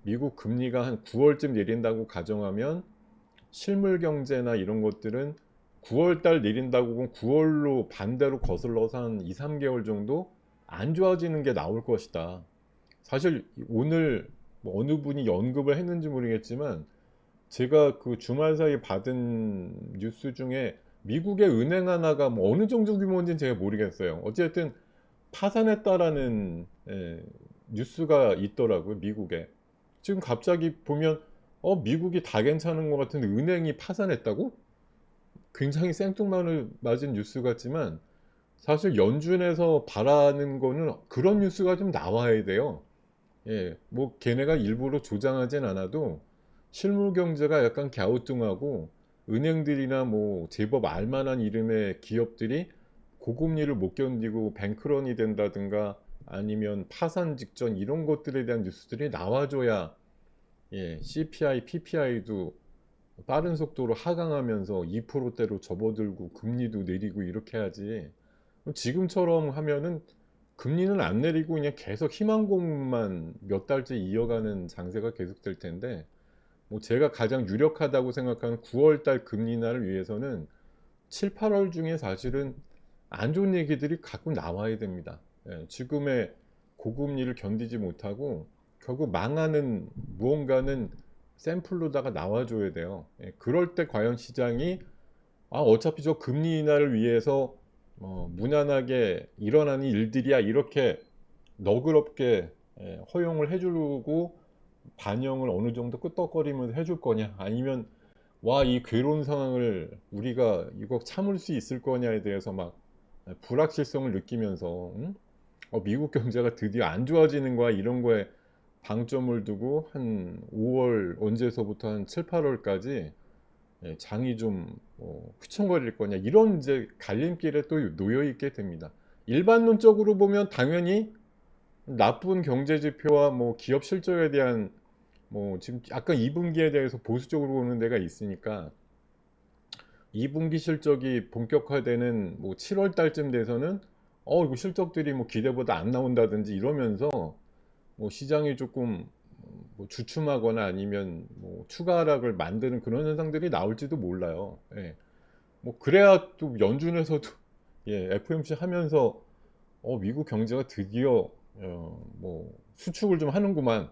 미국 금리가 한 9월쯤 내린다고 가정하면 실물 경제나 이런 것들은 9월 달 내린다고 보면 9월로 반대로 거슬러서 한 2, 3개월 정도 안 좋아지는 게 나올 것이다. 사실 오늘 뭐 어느 분이 언급을 했는지 모르겠지만 제가 그 주말 사이 받은 뉴스 중에 미국의 은행 하나가 뭐 어느 정도 규모인지는 제가 모르겠어요. 어쨌든 파산했다라는, 뉴스가 있더라고요, 미국에. 지금 갑자기 보면 미국이 다 괜찮은 것 같은데 은행이 파산했다고? 굉장히 생뚱맞은 뉴스 같지만 사실 연준에서 바라는 거는 그런 뉴스가 좀 나와야 돼요. 예, 뭐 걔네가 일부러 조장하진 않아도 실물 경제가 약간 갸우뚱하고 은행들이나 뭐 제법 알만한 이름의 기업들이 고금리를 못 견디고 뱅크런이 된다든가 아니면 파산 직전 이런 것들에 대한 뉴스들이 나와줘야, 예, CPI, PPI도 빠른 속도로 하강하면서 2%대로 접어들고 금리도 내리고 이렇게 하지. 지금처럼 하면은 금리는 안 내리고 그냥 계속 희망고문만 몇 달째 이어가는 장세가 계속될 텐데, 뭐 제가 가장 유력하다고 생각하는 9월 달 금리 인하를 위해서는 7, 8월 중에 사실은 안 좋은 얘기들이 가끔 나와야 됩니다. 예, 지금의 고금리를 견디지 못하고 결국 망하는 무언가는 샘플로다가 나와줘야 돼요. 예, 그럴 때 과연 시장이 어차피 저 금리 인하를 위해서 무난하게 일어나는 일들이야 이렇게 너그럽게, 허용을 해주고 반영을 어느 정도 끄떡거리면서 해줄 거냐, 아니면 와, 이 괴로운 상황을 우리가 이거 참을 수 있을 거냐에 대해서 막 불확실성을 느끼면서, 응? 미국 경제가 드디어 안 좋아지는 거야 이런 거에 방점을 두고 한 5월 언제서부터 한 7, 8월까지 장이 좀 휘청거릴 거냐 이런 이제 갈림길에 또 놓여 있게 됩니다. 일반론적으로 보면 당연히 나쁜 경제 지표와 뭐 기업 실적에 대한, 뭐 지금 약간 2분기에 대해서 보수적으로 보는 데가 있으니까 2분기 실적이 본격화되는 뭐 7월 달쯤 돼서는 이거 실적들이 뭐 기대보다 안 나온다든지 이러면서 뭐 시장이 조금 뭐 주춤하거나 아니면 뭐 추가 하락을 만드는 그런 현상들이 나올지도 몰라요. 예. 뭐 그래야 또 연준에서도 예, FOMC 하면서 미국 경제가 드디어 뭐 수축을 좀 하는구만.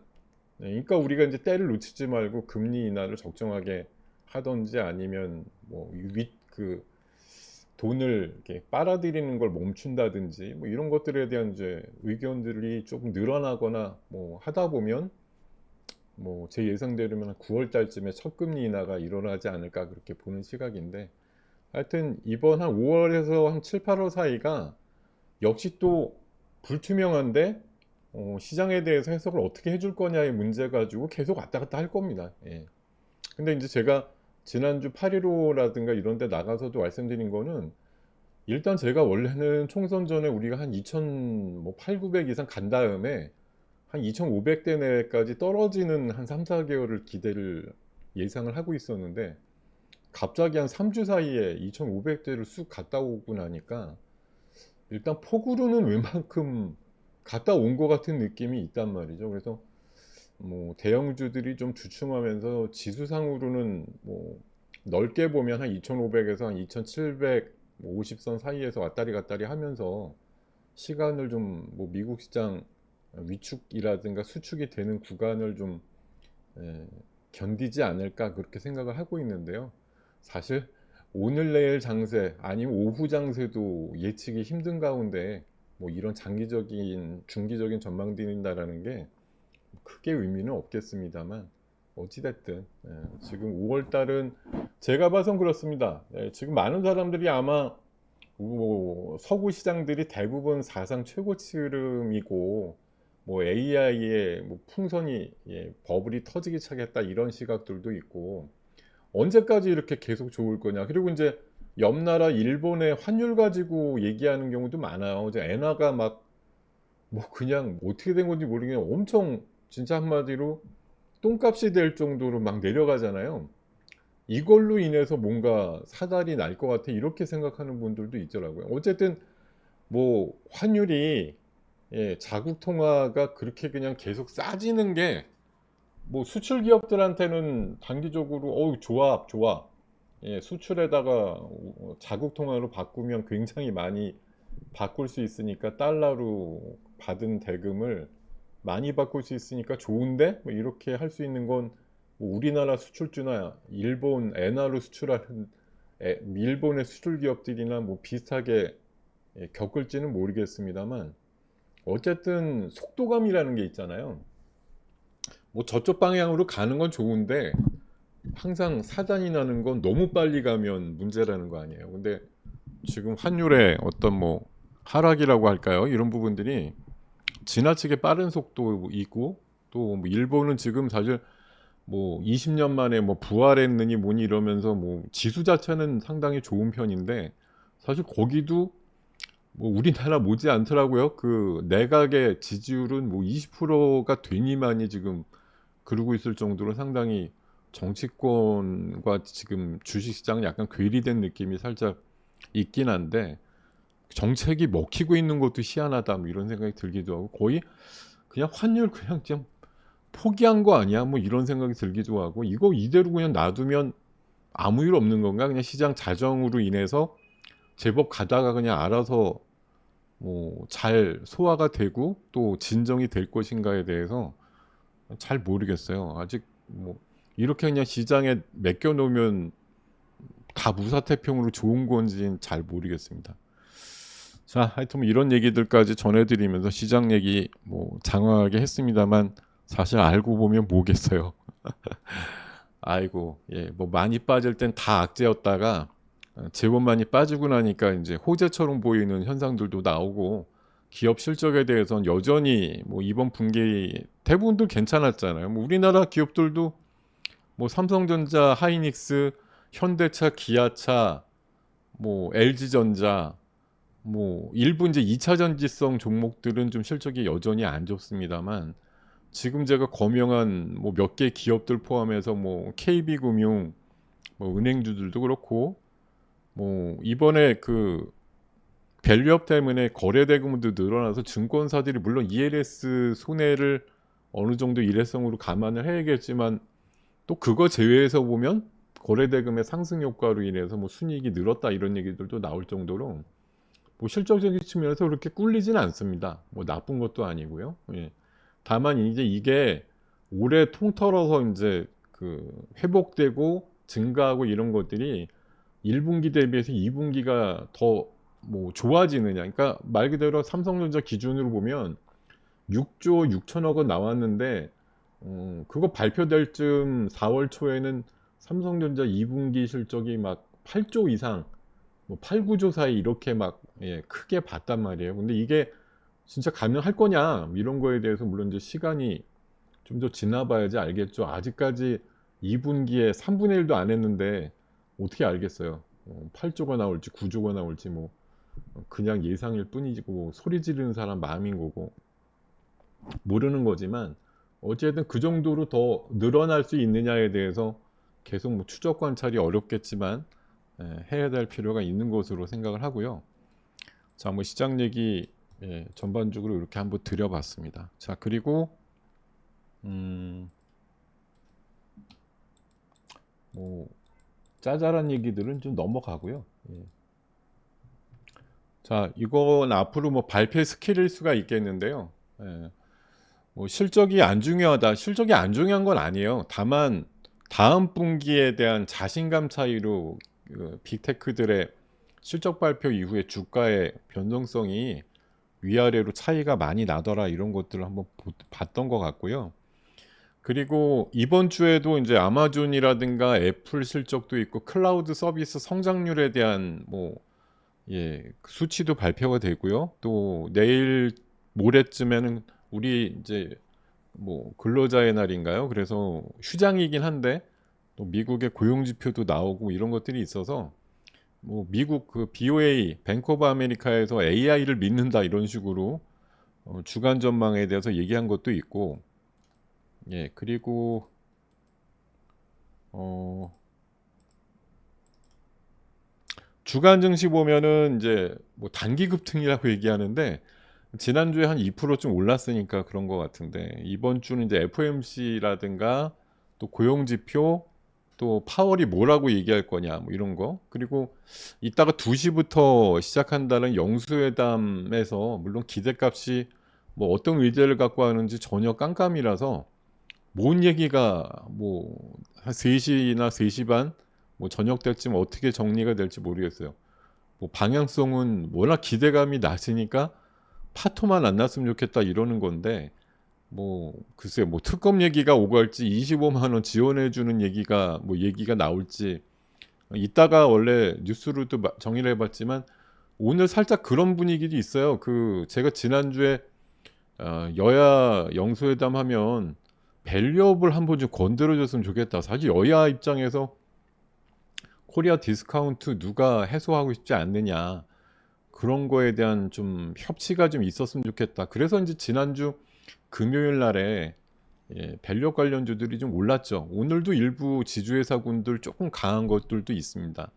네, 그러니까 우리가 이제 때를 놓치지 말고 금리 인하를 적정하게 하던지 아니면 뭐 그 돈을 이렇게 빨아들이는 걸 멈춘다든지 뭐 이런 것들에 대한 이제 의견들이 조금 늘어나거나 뭐 하다 보면 뭐 제 예상대로면 9월 달쯤에 첫 금리 인하가 일어나지 않을까 그렇게 보는 시각인데, 하여튼 이번 한 5월에서 한 7, 8월 사이가 역시 또 불투명한데 시장에 대해서 해석을 어떻게 해줄 거냐의 문제 가지고 계속 왔다 갔다 할 겁니다. 예. 근데 이제 제가 지난주 8.15라든가 이런 데 나가서도 말씀드린 거는 일단 제가 원래는 총선 전에 우리가 한 2,800, 900 이상 간 다음에 한 2,500대 내까지 떨어지는 한 3, 4개월을 기대를 예상을 하고 있었는데 갑자기 한 3주 사이에 2,500대를 쑥 갔다 오고 나니까 일단 폭으로는 웬만큼 갔다 온 것 같은 느낌이 있단 말이죠. 그래서 뭐 대형주들이 좀 주춤하면서 지수상으로는 뭐 넓게 보면 한 2,500에서 한 2,750선 사이에서 왔다리 갔다리 하면서 시간을 좀 뭐 미국 시장 위축이라든가 수축이 되는 구간을 좀 에, 견디지 않을까 그렇게 생각을 하고 있는데요. 사실 오늘 내일 장세 아니면 오후 장세도 예측이 힘든 가운데 뭐 이런 장기적인 중기적인 전망 드린다라는 게 크게 의미는 없겠습니다만 어찌됐든 지금 5월 달은 제가 봐선 그렇습니다. 지금 많은 사람들이 아마 뭐 서구 시장들이 대부분 사상 최고치 흐름이고 뭐 AI의 뭐 풍선이 버블이 터지기 시작했다 이런 시각들도 있고 언제까지 이렇게 계속 좋을 거냐. 그리고 이제 옆 나라 일본의 환율 가지고 얘기하는 경우도 많아요. 이제 엔화가 막 뭐 그냥 어떻게 된 건지 모르겠는데 엄청 진짜 한마디로 똥값이 될 정도로 막 내려가잖아요. 이걸로 인해서 뭔가 사달이 날 것 같아 이렇게 생각하는 분들도 있더라고요. 어쨌든 뭐 환율이 자국 통화가 그렇게 그냥 계속 싸지는 게 뭐 수출 기업들한테는 단기적으로 좋아 좋아. 수출에다가 자국 통화로 바꾸면 굉장히 많이 바꿀 수 있으니까 달러로 받은 대금을 많이 바꿀 수 있으니까 좋은데 뭐 이렇게 할 수 있는 건뭐 우리나라 수출주나 일본 엔화로 수출하는 일본의 수출 기업들이나 뭐 비슷하게 겪을지는 모르겠습니다만 어쨌든 속도감이라는 게 있잖아요. 뭐 저쪽 방향으로 가는 건 좋은데 항상 사단이 나는 건 너무 빨리 가면 문제라는 거 아니에요. 근데 지금 환율의 어떤 뭐 하락이라고 할까요? 이런 부분들이 지나치게 빠른 속도이고 또뭐 일본은 지금 사실 뭐 20년 만에 뭐 부활했느니 뭐니 이러면서 뭐 지수 자체는 상당히 좋은 편인데 사실 거기도 뭐 우리나라 못지 않더라고요. 그 내각의 지지율은 뭐 20%가 되니만이 지금 그러고 있을 정도로 상당히 정치권과 지금 주식시장은 약간 괴리된 느낌이 살짝 있긴 한데 정책이 먹히고 있는 것도 희한하다 뭐 이런 생각이 들기도 하고 거의 그냥 환율 그냥 좀 포기한 거 아니야 뭐 이런 생각이 들기도 하고 이거 이대로 그냥 놔두면 아무 일 없는 건가 그냥 시장 자정으로 인해서 제법 가다가 그냥 알아서 뭐 잘 소화가 되고 또 진정이 될 것인가에 대해서 잘 모르겠어요. 아직 뭐 이렇게 그냥 시장에 맡겨 놓으면 다 무사태평으로 좋은 건지는 잘 모르겠습니다. 자, 하여튼 뭐 이런 얘기들까지 전해드리면서 시장 얘기 뭐 장황하게 했습니다만 사실 알고 보면 뭐겠어요. 아이고, 뭐 많이 빠질 땐 다 악재였다가 제법 많이 빠지고 나니까 이제 호재처럼 보이는 현상들도 나오고 기업 실적에 대해서는 여전히 뭐 이번 분기 대부분들 괜찮았잖아요. 뭐 우리나라 기업들도 뭐 삼성전자, 하이닉스, 현대차, 기아차, 뭐 LG전자 뭐 일부 이제 2차 전지성 종목들은 좀 실적이 여전히 안 좋습니다만 지금 제가 거명한 뭐 몇 개 기업들 포함해서 뭐 KB금융, 뭐 은행주들도 그렇고 뭐 이번에 그 밸류업 때문에 거래 대금도 늘어나서 증권사들이 물론 ELS 손해를 어느 정도 일회성으로 감안을 해야겠지만 또 그거 제외해서 보면 거래 대금의 상승 효과로 인해서 뭐 순이익이 늘었다 이런 얘기들도 나올 정도로 뭐 실적적인 측면에서 그렇게 꿀리진 않습니다. 뭐 나쁜 것도 아니고요. 다만 이제 이게 올해 통틀어서 이제 그 회복되고 증가하고 이런 것들이 1분기 대비해서 2분기가 더 뭐 좋아지느냐. 그러니까 말 그대로 삼성전자 기준으로 보면 6조 6천억 원 나왔는데 그거 발표될 쯤 4월 초에는 삼성전자 2분기 실적이 막 8조 이상 뭐 8, 9조 사이 이렇게 막 크게 봤단 말이에요. 근데 이게 진짜 가능할 거냐 이런 거에 대해서 물론 이제 시간이 좀 더 지나봐야지 알겠죠. 아직까지 2분기에 3분의 1도 안 했는데 어떻게 알겠어요. 8조가 나올지 9조가 나올지 뭐 그냥 예상일 뿐이고 소리 지르는 사람 마음인 거고 모르는 거지만 어쨌든 그 정도로 더 늘어날 수 있느냐에 대해서 계속 뭐 추적 관찰이 어렵겠지만 해야 될 필요가 있는 것으로 생각을 하고요. 자, 뭐 시장 얘기 전반적으로 이렇게 한번 드려봤습니다. 자, 그리고 뭐 짜잘한 얘기들은 좀 넘어가고요. 자, 이건 앞으로 뭐 발표 스킬일 수가 있겠는데요. 뭐 실적이 안 중요하다. 실적이 안 중요한 건 아니에요. 다만 다음 분기에 대한 자신감 차이로 빅테크들의 실적 발표 이후에 주가의 변동성이 위아래로 차이가 많이 나더라 이런 것들을 한번 봤던 것 같고요. 그리고 이번 주에도 이제 아마존이라든가 애플 실적도 있고 클라우드 서비스 성장률에 대한 그 수치도 발표가 되고요. 또 내일 모레쯤에는 우리 이제 근로자의 날인가요? 그래서 휴장이긴 한데 또 미국의 고용 지표도 나오고 이런 것들이 있어서 미국 그 BOA 뱅크 오브 아메리카에서 AI를 믿는다 이런 식으로 주간 전망에 대해서 얘기한 것도 있고 그리고 어 주간 증시 보면은 이제 단기 급등이라고 얘기하는데 지난주에 한 2%좀 올랐으니까 그런 것 같은데 이번 주는 이제 FOMC라든가 또 고용 지표 또 파월이 뭐라고 얘기할 거냐 이런 거 그리고 이따가 2시부터 시작한다는 영수회담에서 물론 기대값이 어떤 의제를 갖고 하는지 전혀 깜깜이라서 뭔 얘기가 한 3시나 3시 반 저녁 때쯤 어떻게 정리가 될지 모르겠어요. 방향성은 워낙 기대감이 낮으니까 파토만 안 났으면 좋겠다 이러는 건데 글쎄요 특검 얘기가 오갈지 25만 원 지원해 주는 얘기가 나올지 이따가 원래 뉴스로도 정리를 해봤지만 오늘 살짝 그런 분위기도 있어요. 제가 지난주에 여야 영수회담 하면 밸류업을 한번 좀 건드려줬으면 좋겠다. 사실 여야 입장에서 코리아 디스카운트 누가 해소하고 싶지 않느냐 그런 거에 대한 좀 협치가 좀 있었으면 좋겠다. 그래서 이제 지난주 금요일 날에 밸류업 관련주들이 좀 올랐죠. 오늘도 일부 지주회사군들 조금 강한 것들도 있습니다.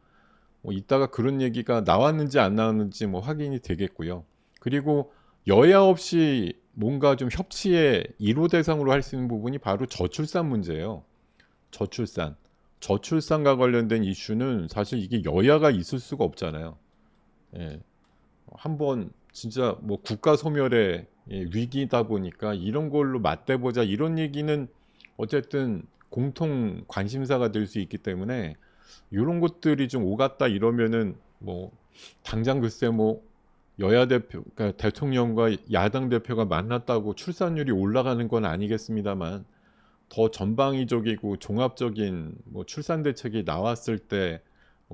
이따가 그런 얘기가 나왔는지 안 나왔는지 확인이 되겠고요. 그리고 여야 없이 뭔가 좀 협치의 1호 대상으로 할 수 있는 부분이 바로 저출산 문제예요. 저출산. 저출산과 관련된 이슈는 사실 이게 여야가 있을 수가 없잖아요. 예. 한번 진짜 국가 소멸의 위기다 보니까 이런 걸로 맞대보자 이런 얘기는 어쨌든 공통 관심사가 될 수 있기 때문에 이런 것들이 좀 오갔다 이러면은 당장 글쎄 여야 대표 그러니까 대통령과 야당 대표가 만났다고 출산율이 올라가는 건 아니겠습니다만 더 전방위적이고 종합적인 출산 대책이 나왔을 때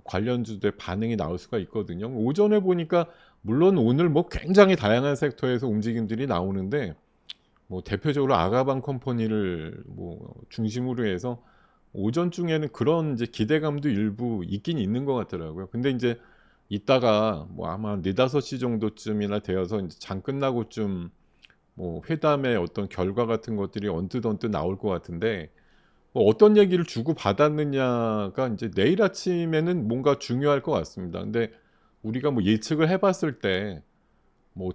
관련주들 반응이 나올 수가 있거든요. 오전에 보니까 물론 오늘 굉장히 다양한 섹터에서 움직임들이 나오는데 대표적으로 아가방 컴퍼니를 중심으로 해서 오전 중에는 그런 이제 기대감도 일부 있긴 있는 것 같더라고요. 근데 이제 이따가 아마 4-5시 정도쯤이나 되어서 이제 장 끝나고쯤 회담의 어떤 결과 같은 것들이 언뜻 나올 것 같은데 어떤 얘기를 주고 받았느냐가 이제 내일 아침에는 뭔가 중요할 것 같습니다. 근데 우리가 예측을 해봤을 때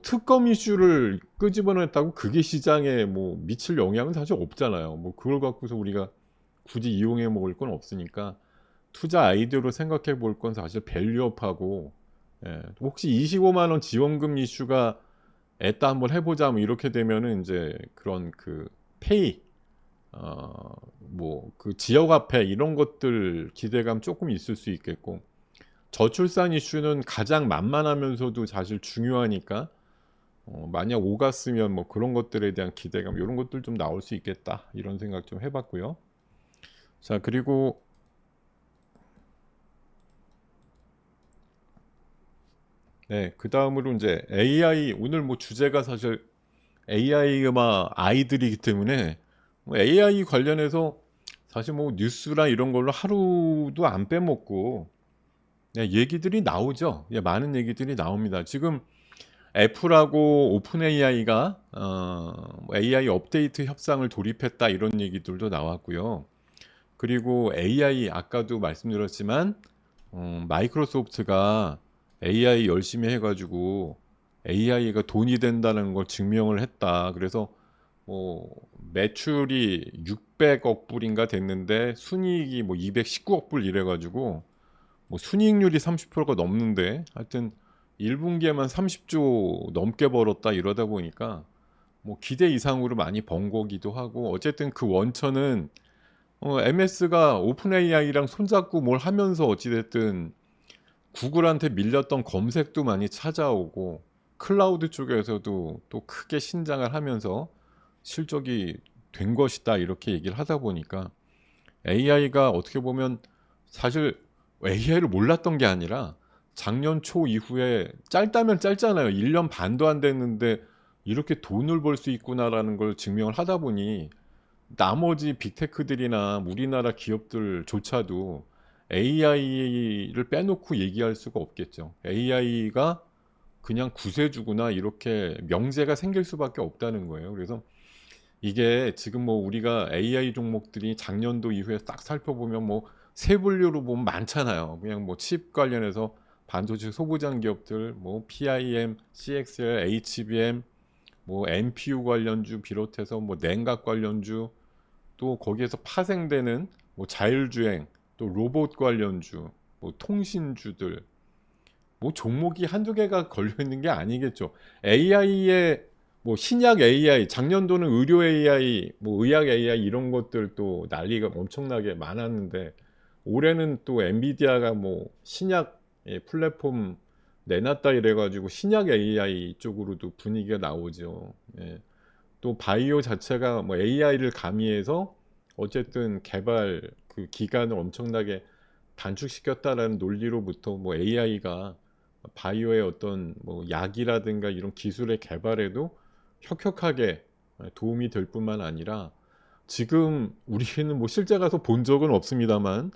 특검 이슈를 끄집어냈다고 그게 시장에 미칠 영향은 사실 없잖아요. 그걸 갖고서 우리가 굳이 이용해 먹을 건 없으니까 투자 아이디어로 생각해 볼 건 사실 밸류업하고 혹시 25만 원 지원금 이슈가 애따 한번 해보자 이렇게 되면은 이제 그런 페이 그 지역화폐 이런 것들 기대감 조금 있을 수 있겠고 저출산 이슈는 가장 만만하면서도 사실 중요하니까 만약 오갔으면 그런 것들에 대한 기대감 이런 것들 좀 나올 수 있겠다 이런 생각 좀 해봤고요. 자 그리고 그 다음으로 이제 AI 오늘 주제가 사실 AI가 아이들이기 때문에 AI 관련해서 사실 뉴스나 이런 걸로 하루도 안 빼먹고 얘기들이 나오죠. 많은 얘기들이 나옵니다. 지금 애플하고 오픈 AI가 AI 업데이트 협상을 돌입했다 이런 얘기들도 나왔고요. 그리고 AI 아까도 말씀드렸지만 마이크로소프트가 AI 열심히 해가지고 AI가 돈이 된다는 걸 증명을 했다. 그래서 매출이 600억 불인가 됐는데 순이익이 219억 불 이래가지고 순이익률이 30%가 넘는데 하여튼 1분기에만 30조 넘게 벌었다 이러다 보니까 기대 이상으로 많이 번 거기도 하고 어쨌든 그 원천은 MS가 오픈 AI랑 손잡고 뭘 하면서 어찌됐든 구글한테 밀렸던 검색도 많이 찾아오고 클라우드 쪽에서도 또 크게 신장을 하면서 실적이 된 것이다 이렇게 얘기를 하다 보니까 AI가 어떻게 보면 사실 AI를 몰랐던 게 아니라 작년 초 이후에 짧다면 짧잖아요. 1년 반도 안 됐는데 이렇게 돈을 벌 수 있구나라는 걸 증명을 하다 보니 나머지 빅테크들이나 우리나라 기업들조차도 AI를 빼놓고 얘기할 수가 없겠죠. AI가 그냥 구세주구나 이렇게 명제가 생길 수밖에 없다는 거예요. 그래서 이게 지금 뭐 우리가 AI 종목들이 작년도 이후에 딱 살펴보면 뭐 세 분류로 보면 많잖아요. 그냥 뭐 칩 관련해서 반도체 소부장 기업들, 뭐 PIM, CXL, HBM, 뭐 NPU 관련주 비롯해서 뭐 냉각 관련주, 또 거기에서 파생되는 뭐 자율주행, 또 로봇 관련주, 뭐 통신주들, 뭐 종목이 한두 개가 걸려 있는 게 아니겠죠. AI의 뭐 신약 AI, 작년도는 의료 AI, 뭐 의학 AI 이런 것들 또 난리가 엄청나게 많았는데 올해는 또 엔비디아가 뭐 신약 플랫폼 내놨다 이래가지고 신약 AI 쪽으로도 분위기가 나오죠. 예. 또 바이오 자체가 뭐 AI를 가미해서 어쨌든 개발 그 기간을 엄청나게 단축시켰다라는 논리로부터 뭐 AI가 바이오의 어떤 뭐 약이라든가 이런 기술의 개발에도 혁혁하게 도움이 될 뿐만 아니라 지금 우리는 뭐 실제 가서 본 적은 없습니다만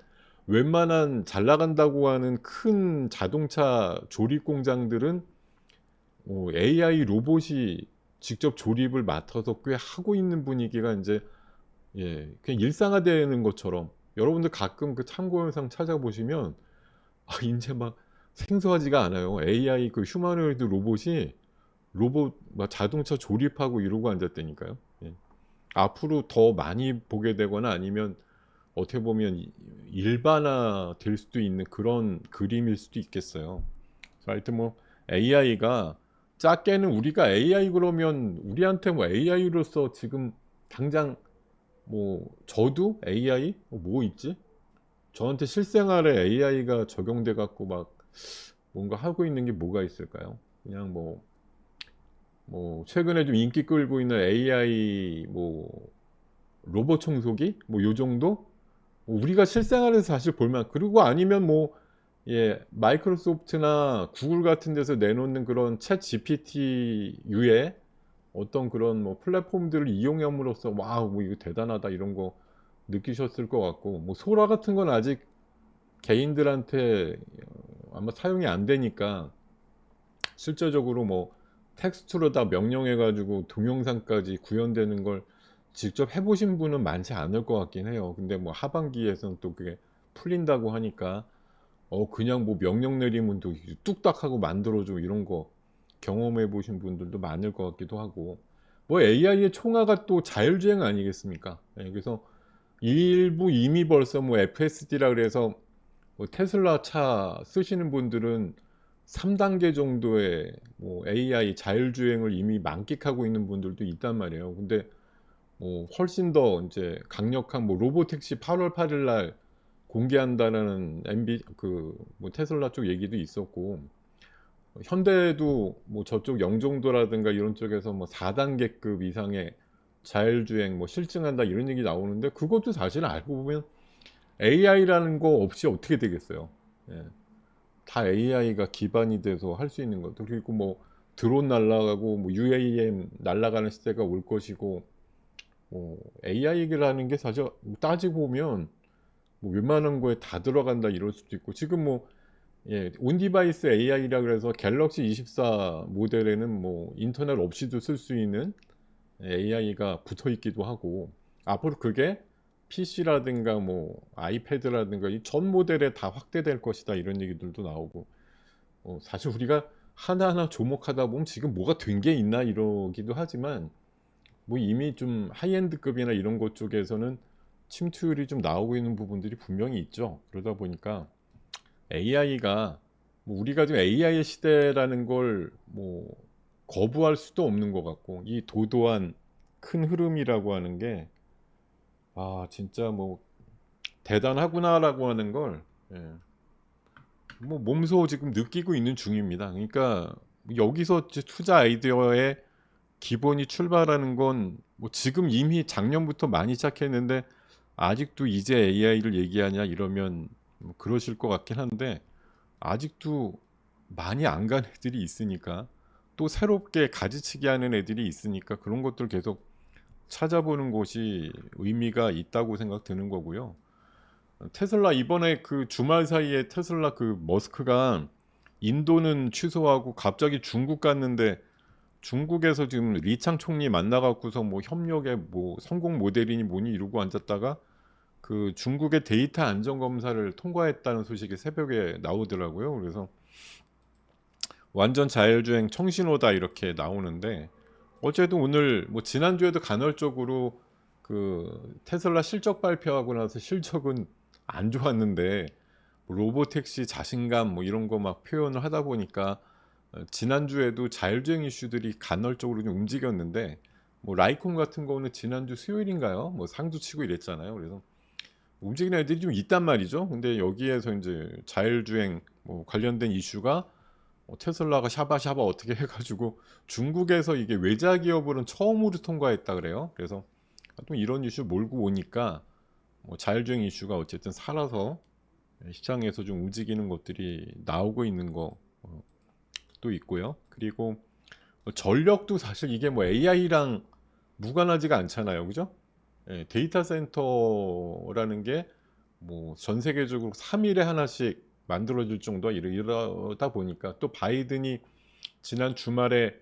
웬만한 잘 나간다고 하는 큰 자동차 조립 공장들은 AI 로봇이 직접 조립을 맡아서 꽤 하고 있는 분위기가 이제 그냥 일상화되는 것처럼 여러분들 가끔 그 참고 영상 찾아보시면 이제 막 생소하지가 않아요. AI 그 휴머노이드 로봇이 로봇 막 자동차 조립하고 이러고 앉았다니까요. 예. 앞으로 더 많이 보게 되거나 아니면 어떻게 보면 일반화 될 수도 있는 그런 그림일 수도 있겠어요. 하여튼 뭐 AI가 작게는 우리가 AI 그러면 우리한테 뭐 AI로서 지금 당장 뭐 저도 AI 뭐 있지? 저한테 실생활에 AI가 적용돼 갖고 막 뭔가 하고 있는 게 뭐가 있을까요? 그냥 뭐 최근에 좀 인기 끌고 있는 AI 뭐 로봇 청소기 뭐 요 정도? 우리가 실생활에서 사실 볼만 그리고 아니면 뭐 마이크로소프트나 구글 같은 데서 내놓는 그런 챗 GPT유의 어떤 그런 뭐 플랫폼들을 이용함으로써 와우 뭐 이거 대단하다 이런 거 느끼셨을 것 같고 뭐 소라 같은 건 아직 개인들한테 아마 사용이 안 되니까 실제적으로 뭐 텍스트로 다 명령해 가지고 동영상까지 구현되는 걸 직접 해보신 분은 많지 않을 것 같긴 해요. 근데 뭐 하반기에선 또 그게 풀린다고 하니까 그냥 뭐 명령 내리면 또 뚝딱 하고 만들어줘 이런 거 경험해 보신 분들도 많을 것 같기도 하고 뭐 AI의 총화가 또 자율주행 아니겠습니까? 그래서 일부 이미 벌써 뭐 FSD라 그래서 뭐 테슬라 차 쓰시는 분들은 3단계 정도의 뭐 AI 자율주행을 이미 만끽하고 있는 분들도 있단 말이에요. 근데 뭐 훨씬 더 이제 강력한 뭐 로보택시 8월 8일 날 공개한다는 MB 그 뭐 테슬라 쪽 얘기도 있었고 현대도 뭐 저쪽 영종도라든가 이런 쪽에서 뭐 4단계급 이상의 자율주행 뭐 실증한다 이런 얘기 나오는데 그것도 사실 알고 보면 AI라는 거 없이 어떻게 되겠어요. 예. 다 AI가 기반이 돼서 할 수 있는 것도 그리고 뭐 드론 날아가고 뭐 UAM 날아가는 시대가 올 것이고 AI라는 게 사실 따지고 보면 뭐 웬만한 거에 다 들어간다 이럴 수도 있고 지금 뭐 온디바이스 AI라 그래서 갤럭시 24 모델에는 뭐 인터넷 없이도 쓸 수 있는 AI가 붙어 있기도 하고 앞으로 그게 PC라든가 뭐 아이패드라든가 이 전 모델에 다 확대될 것이다 이런 얘기들도 나오고 사실 우리가 하나하나 조목하다 보면 지금 뭐가 된 게 있나 이러기도 하지만 뭐 이미 좀 하이엔드급이나 이런 것 쪽에서는 침투율이 좀 나오고 있는 부분들이 분명히 있죠. 그러다 보니까 AI가 뭐 우리가 지금 AI의 시대라는 걸 뭐 거부할 수도 없는 것 같고 이 도도한 큰 흐름이라고 하는 게 진짜 뭐 대단하구나라고 하는 걸 예, 뭐 몸소 지금 느끼고 있는 중입니다. 그러니까 여기서 이제 투자 아이디어의 기본이 출발하는 건 뭐 지금 이미 작년부터 많이 시작했는데 아직도 이제 AI를 얘기하냐 이러면 뭐 그러실 것 같긴 한데 아직도 많이 안 간 애들이 있으니까 또 새롭게 가지치기 하는 애들이 있으니까 그런 것들 계속 찾아보는 것이 의미가 있다고 생각 드는 거고요. 테슬라 이번에 그 주말 사이에 테슬라 그 머스크가 인도는 취소하고 갑자기 중국 갔는데 중국에서 지금 리창 총리 만나갖고서 뭐 협력에 뭐 성공 모델이니 뭐니 이러고 앉았다가 그 중국의 데이터 안전 검사를 통과했다는 소식이 새벽에 나오더라고요. 그래서 완전 자율주행 청신호다 이렇게 나오는데 어제도 오늘 뭐 지난주에도 간헐적으로 그 테슬라 실적 발표하고 나서 실적은 안 좋았는데 로보택시 자신감 뭐 이런 거 막 표현을 하다 보니까 지난주에도 자율주행 이슈들이 간헐적으로 좀 움직였는데 뭐 라이콘 같은 거는 지난주 수요일인가요? 뭐 상주 치고 이랬잖아요. 그래서 움직이는 애들이 좀 있단 말이죠. 근데 여기에서 이제 자율주행 뭐 관련된 이슈가 테슬라가 샤바샤바 어떻게 해가지고 중국에서 이게 외자 기업으로는 처음으로 통과했다 그래요. 그래서 또 이런 이슈 몰고 오니까 뭐 자율주행 이슈가 어쨌든 살아서 시장에서 좀 움직이는 것들이 나오고 있는 것도 있고요. 그리고 전력도 사실 이게 뭐 AI랑 무관하지가 않잖아요, 그죠? 예, 데이터 센터라는 게 뭐 전 세계적으로 3일에 하나씩 만들어질 정도 이러다 보니까 또 바이든이 지난 주말에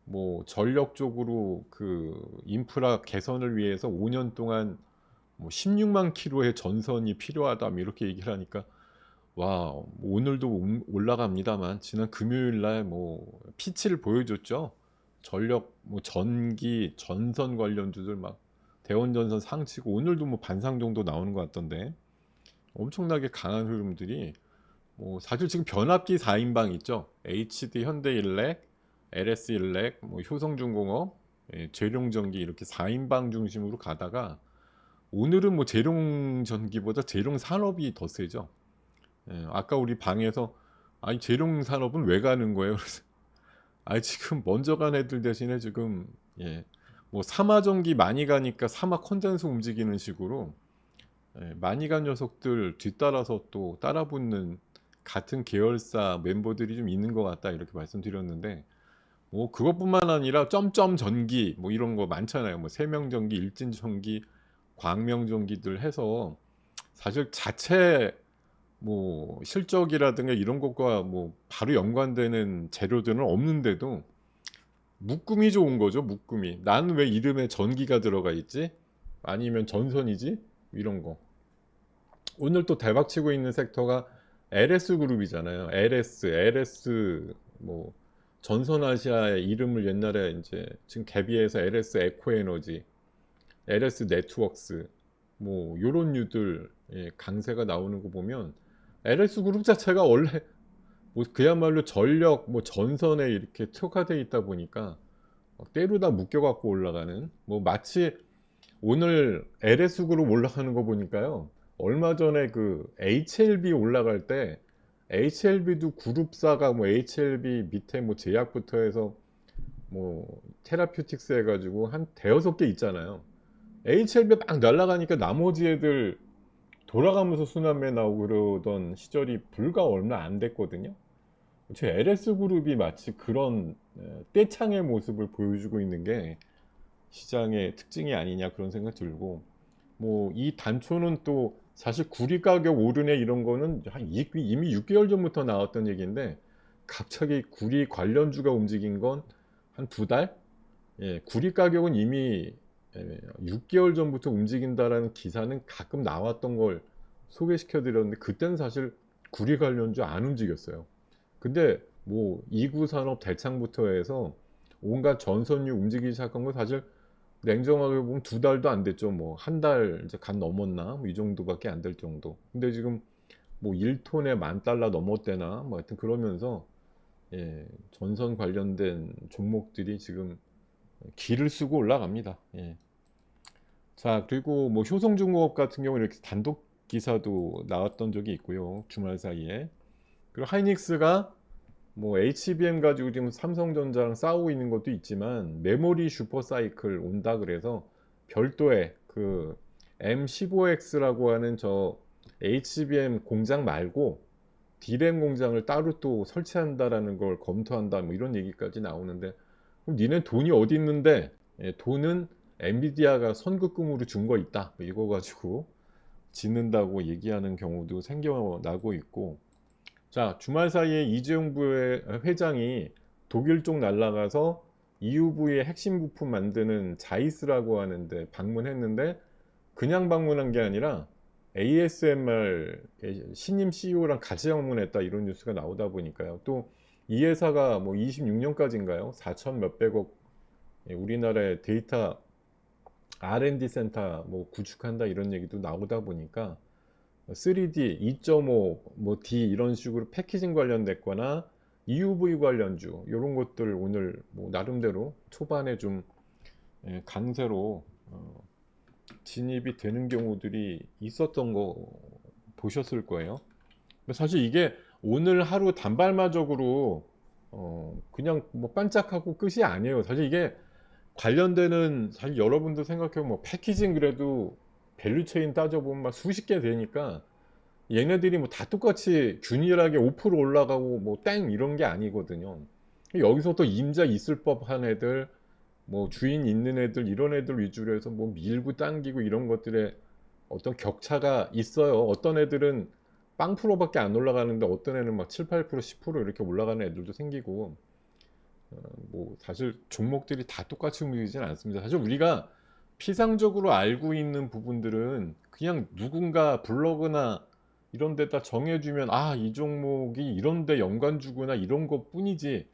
뭐 전력적으로 그 인프라 개선을 위해서 5년 동안 뭐 16만 킬로의 전선이 필요하다 뭐 이렇게 얘기를 하니까 와 오늘도 올라갑니다만 지난 금요일 날뭐 피치를 보여줬죠. 전력 뭐 전기 전선 관련주들 막 대원전선 상치고 오늘도 뭐 반상 정도 나오는 것 같던데 엄청나게 강한 흐름들이 뭐 사실 지금 변압기 4인방 있죠. HD 현대일렉, LS일렉, 뭐 효성중공업, 재룡전기 이렇게 4인방 중심으로 가다가 오늘은 뭐 재룡전기보다 재룡산업이 더 세죠. 아까 우리 방에서 아니 재룡산업은 왜 가는 거예요? 그래서 아니 지금 먼저 간 애들 대신에 지금 뭐 삼화전기 많이 가니까 삼화 콘덴서 움직이는 식으로 많이 간 녀석들 뒤따라서 또 따라붙는 같은 계열사 멤버들이 좀 있는 것 같다 이렇게 말씀드렸는데 뭐 그것뿐만 아니라 점점 전기 뭐 이런 거 많잖아요. 뭐 세명전기, 일진전기, 광명전기들 해서 사실 자체 뭐 실적이라든가 이런 것과 뭐 바로 연관되는 재료들은 없는데도 묶음이 좋은 거죠. 묶음이. 난 왜 이름에 전기가 들어가 있지? 아니면 전선이지? 이런 거. 오늘 또 대박 치고 있는 섹터가 LS 그룹이잖아요. LS 뭐 전선아시아의 이름을 옛날에 이제 지금 개비해서 LS 에코에너지, LS 네트워크스 뭐 요런 유들 강세가 나오는 거 보면 LS 그룹 자체가 원래 뭐 그야말로 전력 뭐 전선에 이렇게 특화되어 있다 보니까 때로다 묶여갖고 올라가는 뭐 마치 오늘 LS 그룹 올라가는 거 보니까요. 얼마 전에 그 HLB 올라갈 때 HLB도 그룹사가 뭐 HLB 밑에 뭐 제약부터 해서 뭐 테라퓨틱스 해가지고 한 대여섯 개 있잖아요. HLB 막 날아가니까 나머지 애들 돌아가면서 순환매 나오고 그러던 시절이 불과 얼마 안 됐거든요. 제 LS 그룹이 마치 그런 떼창의 모습을 보여주고 있는 게 시장의 특징이 아니냐 그런 생각 들고 뭐 이 단초는 또 사실 구리 가격 오르네 이런 거는 이미 6개월 전부터 나왔던 얘기인데 갑자기 구리 관련주가 움직인 건 한 두 달? 구리 가격은 이미 6개월 전부터 움직인다라는 기사는 가끔 나왔던 걸 소개시켜 드렸는데 그때는 사실 구리 관련주 안 움직였어요. 근데 뭐 이구 산업 대창부터 해서 온갖 전선유 움직이기 시작한 건 사실 냉정하게 보면 두 달도 안 됐죠. 뭐 한 달 이제 간 넘었나? 뭐이 정도밖에 안 될 정도. 근데 지금 뭐 1톤에 10,000달러 넘었대나? 뭐 하여튼 그러면서 전선 관련된 종목들이 지금 기를 쓰고 올라갑니다. 자, 그리고 뭐 효성중공업 같은 경우는 이렇게 단독 기사도 나왔던 적이 있고요. 주말 사이에. 그리고 하이닉스가 뭐 HBM 가지고 지금 삼성전자랑 싸우고 있는 것도 있지만 메모리 슈퍼 사이클 온다 그래서 별도의 그 M15X라고 하는 저 HBM 공장 말고 D램 공장을 따로 또 설치한다라는 걸 검토한다 뭐 이런 얘기까지 나오는데, 그럼 니네 돈이 어디 있는데? 예, 돈은 엔비디아가 선급금으로 준 거 있다 뭐 이거 가지고 짓는다고 얘기하는 경우도 생겨나고 있고. 자, 주말 사이에 이재용 회장이 독일 쪽 날아가서 EUV의 핵심 부품 만드는 자이스라고 하는데 방문했는데, 그냥 방문한 게 아니라 ASMR 신임 CEO랑 같이 방문했다 이런 뉴스가 나오다 보니까요. 또 이 회사가 뭐 26년까지인가요? 4천 몇백억 우리나라의 데이터 R&D 센터 뭐 구축한다 이런 얘기도 나오다 보니까 3D, 2.5, 뭐 D 이런 식으로 패키징 관련됐거나 EUV 관련주 이런 것들 오늘 뭐 나름대로 초반에 좀 강세로 진입이 되는 경우들이 있었던 거 보셨을 거예요. 사실 이게 오늘 하루 단발마적으로 그냥 뭐 반짝하고 끝이 아니에요. 사실 이게 관련되는, 사실 여러분들 생각해보면 뭐 패키징 그래도 밸류체인 따져보면 막 수십 개 되니까 얘네들이 뭐 다 똑같이 균일하게 5% 올라가고 뭐 땡 이런 게 아니거든요. 여기서 또 임자 있을 법한 애들, 뭐 주인 있는 애들 이런 애들 위주로 해서 뭐 밀고 당기고 이런 것들에 어떤 격차가 있어요. 어떤 애들은 빵 프로밖에 안 올라가는데 어떤 애는 막 7, 8%, 10% 이렇게 올라가는 애들도 생기고, 뭐 사실 종목들이 다 똑같이 움직이진 않습니다. 사실 우리가 피상적으로 알고 있는 부분들은 그냥 누군가 블로그나 이런 데다 정해주면 아, 이 종목이 이런 데 연관 주구나 이런 것 뿐이지,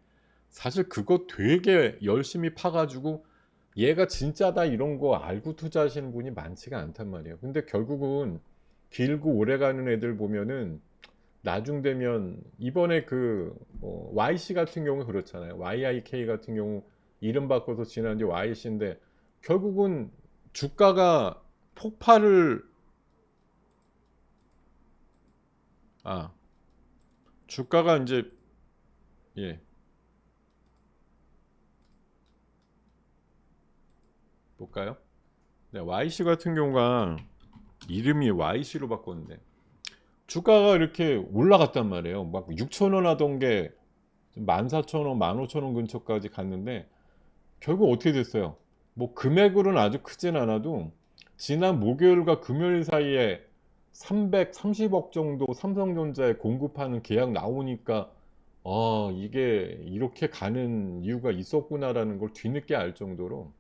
사실 그거 되게 열심히 파가지고 얘가 진짜다 이런 거 알고 투자하시는 분이 많지가 않단 말이에요. 근데 결국은 길고 오래가는 애들 보면은 나중 되면 이번에 그뭐 YC 같은 경우 그렇잖아요. YIK 같은 경우 이름 바꿔서 지난주 YC인데 결국은 주가가 폭발을, 아, 주가가 이제, 예, 볼까요? 네, YC 같은 경우가 이름이 YC로 바꿨는데 주가가 이렇게 올라갔단 말이에요. 막 6천 원 하던 게 14,000원, 15,000원 근처까지 갔는데 결국 어떻게 됐어요? 뭐 금액으로는 아주 크진 않아도 지난 목요일과 금요일 사이에 330억 정도 삼성전자에 공급하는 계약 나오니까 이게 이렇게 가는 이유가 있었구나라는 걸 뒤늦게 알 정도로,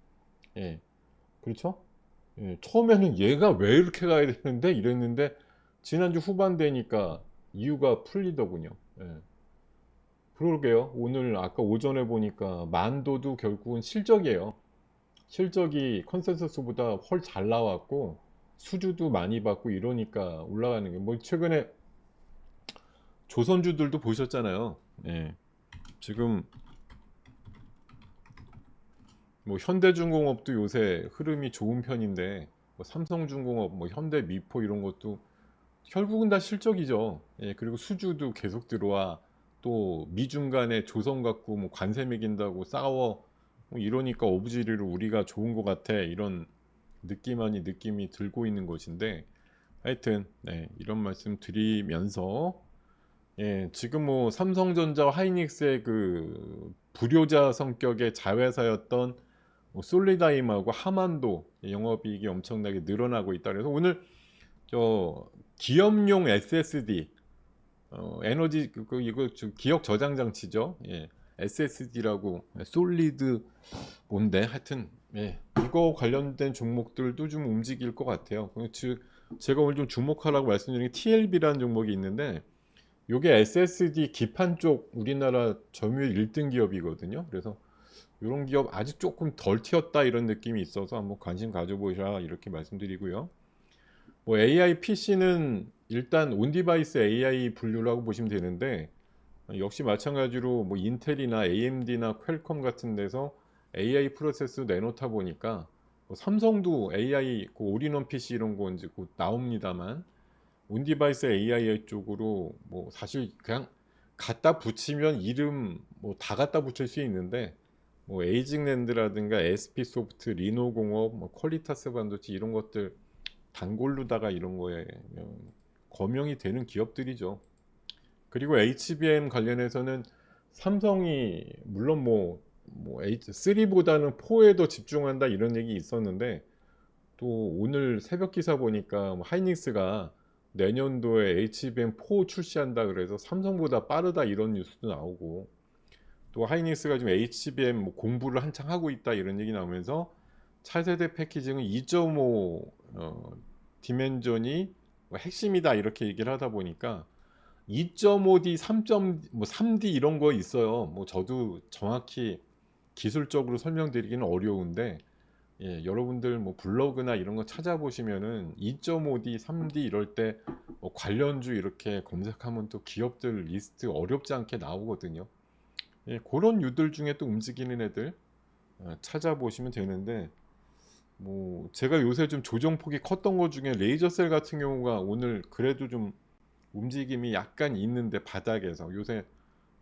예, 그렇죠? 예, 처음에는 얘가 왜 이렇게 가야 되는데 이랬는데 지난주 후반 되니까 이유가 풀리더군요. 예. 그러게요. 오늘 아까 오전에 보니까 만도도 결국은 실적이에요. 실적이 컨센서스보다 훨 잘 나왔고 수주도 많이 받고 이러니까 올라가는 게, 뭐 최근에 조선주들도 보셨잖아요. 예. 지금 뭐 현대중공업도 요새 흐름이 좋은 편인데 뭐 삼성중공업, 뭐 현대미포 이런 것도 결국은 다 실적이죠. 예, 그리고 수주도 계속 들어와. 또 미중 간에 조선 갖고 뭐 관세 매긴다고 싸워. 뭐 이러니까 어부지리로 우리가 좋은 것 같아. 이런 느낌 아닌 느낌이 들고 있는 것인데, 하여튼 네, 이런 말씀 드리면서, 예, 지금 뭐 삼성전자와 하이닉스의 그 불효자 성격의 자회사였던 뭐 솔리다임하고 하만도 영업이익이 엄청나게 늘어나고 있다. 그래서 오늘 저 기업용 SSD, 에너지 이거 기억 저장 장치죠. 예, SSD라고 솔리드 뭔데 하여튼, 예, 이거 관련된 종목들도 좀 움직일 것 같아요. 즉 제가 오늘 좀 주목하라고 말씀드린 게 TLB라는 종목이 있는데 요게 SSD 기판 쪽 우리나라 점유율 1등 기업이거든요. 그래서 이런 기업 아직 조금 덜 튀었다 이런 느낌이 있어서 한번 관심 가져보시라 이렇게 말씀드리고요. 뭐 AI PC는 일단 온디바이스 AI 분류라고 보시면 되는데, 역시 마찬가지로 뭐 인텔이나 AMD나 퀄컴 같은 데서 AI 프로세스 내놓다 보니까 뭐 삼성도 AI 그 올인원 PC 이런 거 이제 곧 나옵니다만 온디바이스 AI 쪽으로 뭐 사실 그냥 갖다 붙이면 이름 뭐 다 갖다 붙일 수 있는데 뭐 에이징랜드라든가 SP소프트, 리노공업, 뭐 퀄리타스 반도체 이런 것들 단골로다가 이런 거에 거명이 되는 기업들이죠. 그리고 HBM 관련해서는 삼성이 물론 뭐 H3보다는 4에 더 집중한다 이런 얘기 있었는데 또 오늘 새벽 기사 보니까 뭐 하이닉스가 내년도에 HBM4 출시한다 그래서 삼성보다 빠르다 이런 뉴스도 나오고 또 하이닉스가 지금 HBM 뭐 공부를 한창 하고 있다 이런 얘기 나오면서 차세대 패키징은 2.5 디멘전이 뭐 핵심이다 이렇게 얘기를 하다 보니까 2.5D, 3D 이런 거 있어요. 뭐 저도 정확히 기술적으로 설명드리기는 어려운데 여러분들 뭐 블로그나 이런 거 찾아보시면은 2.5D, 3D 이럴 때뭐 관련주 이렇게 검색하면 또 기업들 리스트 어렵지 않게 나오거든요. 그런 유들 중에 또 움직이는 애들 찾아보시면 되는데 뭐 제가 요새 좀 조정폭이 컸던 것 중에 레이저셀 같은 경우가 오늘 그래도 좀 움직임이 약간 있는데 바닥에서 요새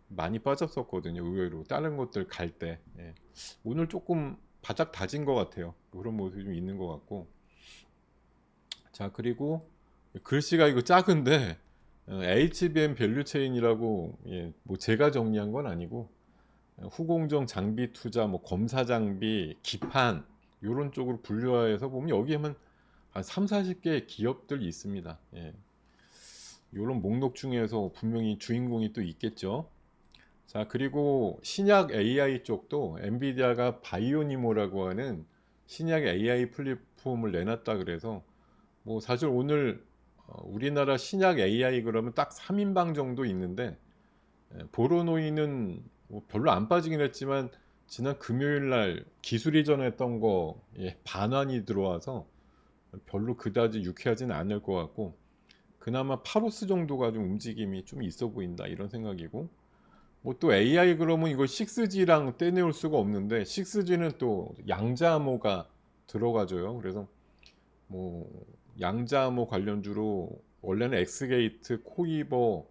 많이 빠졌었거든요. 의외로 다른 것들 갈 때. 오늘 조금 바닥 다진 것 같아요. 그런 모습이 좀 있는 것 같고. 자, 그리고 글씨가 이거 작은데 HBM 밸류 체인이라고 뭐 제가 정리한 건 아니고 후공정 장비 투자, 뭐 검사 장비, 기판 이런 쪽으로 분류해서 보면 여기에만 한 3, 40개 기업들이 있습니다. 이런 목록 중에서 분명히 주인공이 또 있겠죠. 자, 그리고 신약 AI 쪽도 엔비디아가 바이오니모라고 하는 신약 AI 플랫폼을 내놨다 그래서 뭐 사실 오늘 우리나라 신약 AI 그러면 딱 3인방 정도 있는데 보로노이는 뭐 별로 안 빠지긴 했지만 지난 금요일 날 기술 이전했던 거 반환이 들어와서 별로 그다지 유쾌하지는 않을 것 같고 그나마 파로스 정도가 좀 움직임이 좀 있어 보인다 이런 생각이고 뭐 또 AI 그러면 이거 6G랑 떼내올 수가 없는데 6G는 또 양자암호가 들어가줘요. 그래서 뭐 양자암호 관련주로 원래는 엑스게이트, 코이버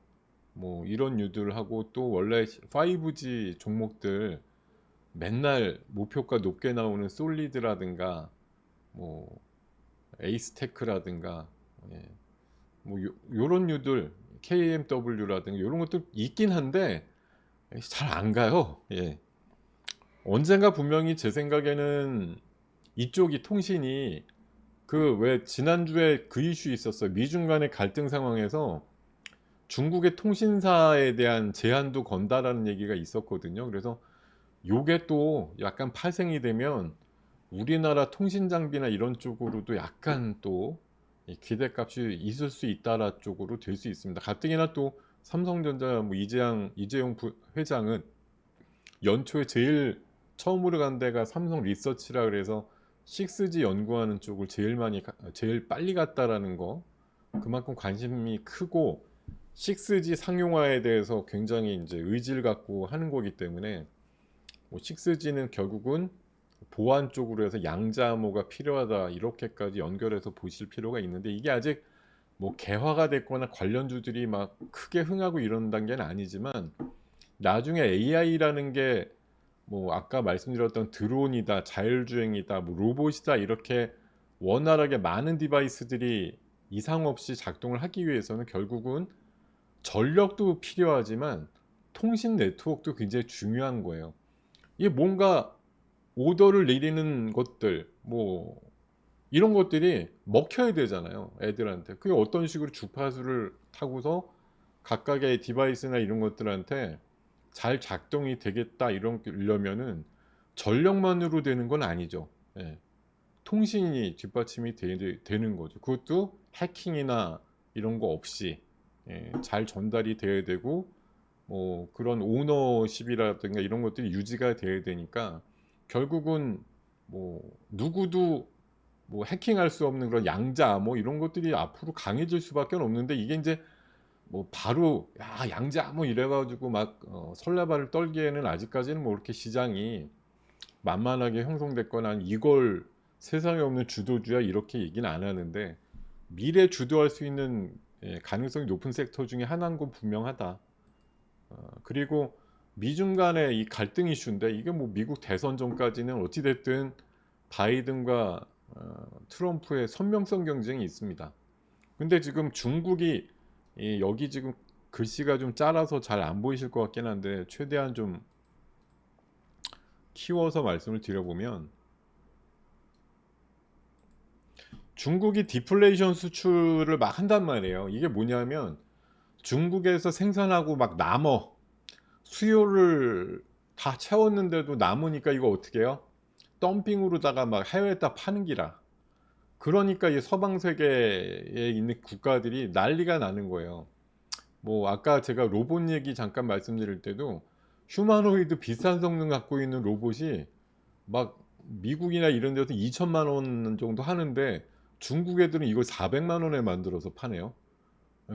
뭐 이런 유들 하고 또 원래 5G 종목들 맨날 목표가 높게 나오는 솔리드라든가 뭐 에이스테크라든가 뭐 요런 유들 KMW라든가 이런 것도 있긴 한데 잘 안 가요. 언젠가 분명히 제 생각에는 이쪽이 통신이 그 왜 지난주에 그 이슈 있었어요. 미중 간의 갈등 상황에서 중국의 통신사에 대한 제한도 건다라는 얘기가 있었거든요. 그래서 요게 또 약간 파생이 되면 우리나라 통신 장비나 이런 쪽으로도 약간 또 기대값이 있을 수 있다라 쪽으로 될 수 있습니다. 가뜩이나 또 삼성전자 뭐 이재용 회장은 연초에 제일 처음으로 간 데가 삼성 리서치라 그래서 6G 연구하는 쪽을 제일 빨리 갔다라는 거 그만큼 관심이 크고 6G 상용화에 대해서 굉장히 이제 의지를 갖고 하는 거기 때문에 뭐 6G는 결국은 보안 쪽으로 해서 양자암호가 필요하다 이렇게까지 연결해서 보실 필요가 있는데 이게 아직 뭐 개화가 됐거나 관련주들이 막 크게 흥하고 이런 단계는 아니지만 나중에 AI라는 게 뭐 아까 말씀드렸던 드론이다, 자율주행이다, 뭐 로봇이다 이렇게 원활하게 많은 디바이스들이 이상 없이 작동을 하기 위해서는 결국은 전력도 필요하지만 통신 네트워크도 굉장히 중요한 거예요. 이게 뭔가 오더를 내리는 것들 뭐 이런 것들이 먹혀야 되잖아요. 애들한테. 그게 어떤 식으로 주파수를 타고서 각각의 디바이스나 이런 것들한테 잘 작동이 되겠다 이러려면은 전력만으로 되는 건 아니죠. 통신이 뒷받침이 되는 거죠. 그것도 해킹이나 이런 거 없이 잘 전달이 돼야 되고 뭐 그런 오너십이라든가 이런 것들이 유지가 돼야 되니까 결국은 뭐 누구도 뭐 해킹할 수 없는 그런 양자 뭐 이런 것들이 앞으로 강해질 수밖에 없는데 이게 이제 뭐 바로 야 양자 뭐 이래가지고 막 설레발을 떨기에는 아직까지는 뭐 이렇게 시장이 만만하게 형성됐거나 이걸 세상에 없는 주도주야 이렇게 얘기는 안 하는데 미래 주도할 수 있는 가능성이 높은 섹터 중에 하나인 건 분명하다. 그리고 미중 간의 이 갈등 이슈인데 이게 뭐 미국 대선 전까지는 어찌됐든 바이든과 트럼프의 선명성 경쟁이 있습니다. 근데 지금 중국이 여기 지금 글씨가 좀 작아서 잘 안 보이실 것 같긴 한데 최대한 좀 키워서 말씀을 드려보면 중국이 디플레이션 수출을 막 한단 말이에요. 이게 뭐냐면 중국에서 생산하고 막 남어 수요를 다 채웠는데도 남으니까 이거 어떻게 해요? 덤핑으로다가 막 해외에다 파는 기라. 그러니까 이 서방 세계에 있는 국가들이 난리가 나는 거예요. 뭐 아까 제가 로봇 얘기 잠깐 말씀드릴 때도 휴머노이드 비슷한 성능 갖고 있는 로봇이 막 미국이나 이런 데서 2천만 원 정도 하는데 중국 애들은 이걸 400만 원에 만들어서 파네요.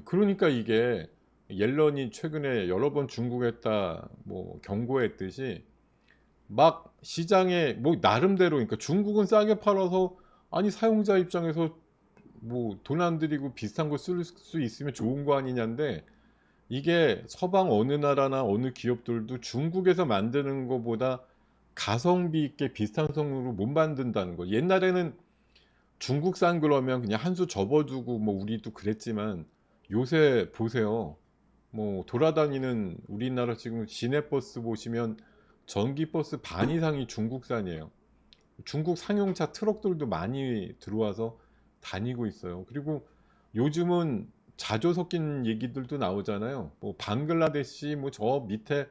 그러니까 이게 옐런이 최근에 여러 번 중국에다 뭐 경고했듯이 막 시장에 뭐 나름대로 그러니까 중국은 싸게 팔아서 아니 사용자 입장에서 뭐 돈 안 들이고 비슷한 거 쓸 수 있으면 좋은 거 아니냐인데 이게 서방 어느 나라나 어느 기업들도 중국에서 만드는 것보다 가성비 있게 비슷한 성능으로 못 만든다는 거. 옛날에는 중국산 그러면 그냥 한 수 접어두고 뭐 우리도 그랬지만 요새 보세요. 뭐 돌아다니는 우리나라 지금 시내버스 보시면 전기버스 반 이상이 중국산이에요. 중국 상용차 트럭들도 많이 들어와서 다니고 있어요. 그리고 요즘은 자조 섞인 얘기들도 나오잖아요. 뭐 방글라데시 뭐 저 밑에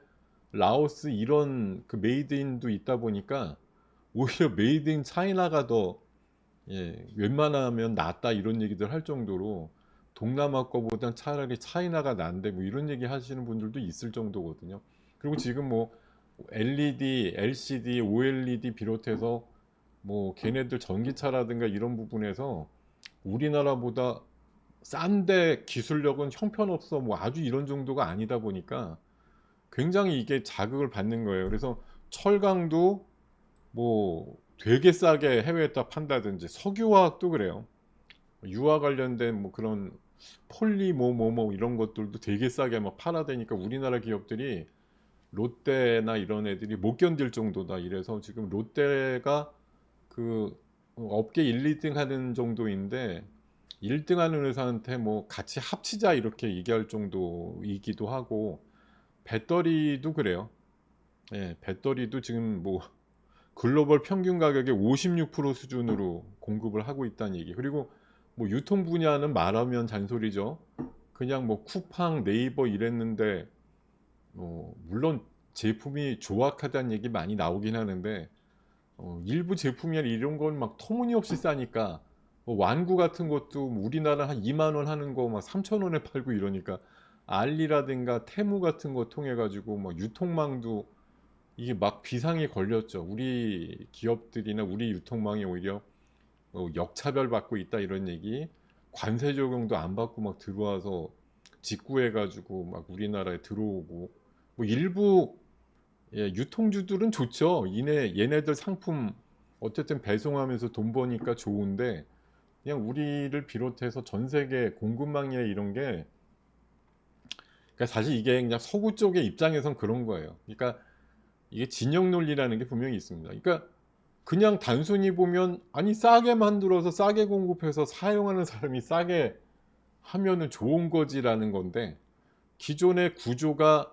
라오스 이런 그 메이드인도 있다 보니까 오히려 메이드 인 차이나가 더 웬만하면 낫다 이런 얘기들 할 정도로 동남아 거보단 차라리 차이나가 난데 뭐 이런 얘기 하시는 분들도 있을 정도거든요. 그리고 지금 뭐 LED, LCD, OLED 비롯해서 뭐 걔네들 전기차라든가 이런 부분에서 우리나라보다 싼데 기술력은 형편없어 뭐 아주 이런 정도가 아니다 보니까 굉장히 이게 자극을 받는 거예요. 그래서 철강도 뭐 되게 싸게 해외에다 판다든지 석유화학도 그래요. 유화 관련된 뭐 그런 폴리 뭐 이런 것들도 되게 싸게 막 팔아대니까 우리나라 기업들이 롯데나 이런 애들이 못 견딜 정도다. 이래서 지금 롯데가 그 업계 1, 2등 하는 정도인데 1등 하는 회사한테 뭐 같이 합치자 이렇게 얘기할 정도이기도 하고 배터리도 그래요. 배터리도 지금 뭐 글로벌 평균 가격의 56% 수준으로 공급을 하고 있다는 얘기. 그리고 뭐 유통 분야는 말하면 잔소리죠. 그냥 뭐 쿠팡, 네이버 이랬는데 물론 제품이 조악하다는 얘기 많이 나오긴 하는데 일부 제품이나 이런 건 막 터무니없이 싸니까 뭐 완구 같은 것도 뭐 우리나라 한 2만 원 하는 거 막 3천 원에 팔고 이러니까 알리라든가 테무 같은 거 통해 가지고 막 유통망도 이게 막 비상이 걸렸죠. 우리 기업들이나 우리 유통망이 오히려 역차별 받고 있다 이런 얘기. 관세 적용도 안 받고 막 들어와서 직구해 가지고 막 우리나라에 들어오고 뭐 일부 유통주들은 좋죠. 얘네들 상품 어쨌든 배송하면서 돈 버니까 좋은데 그냥 우리를 비롯해서 전 세계 공급망이나 이런 게 그러니까 사실 이게 그냥 서구 쪽의 입장에선 그런 거예요. 그러니까 이게 진영 논리라는 게 분명히 있습니다. 그러니까 그냥 단순히 보면 아니 싸게 만들어서 싸게 공급해서 사용하는 사람이 싸게 하면은 좋은 거지라는 건데 기존의 구조가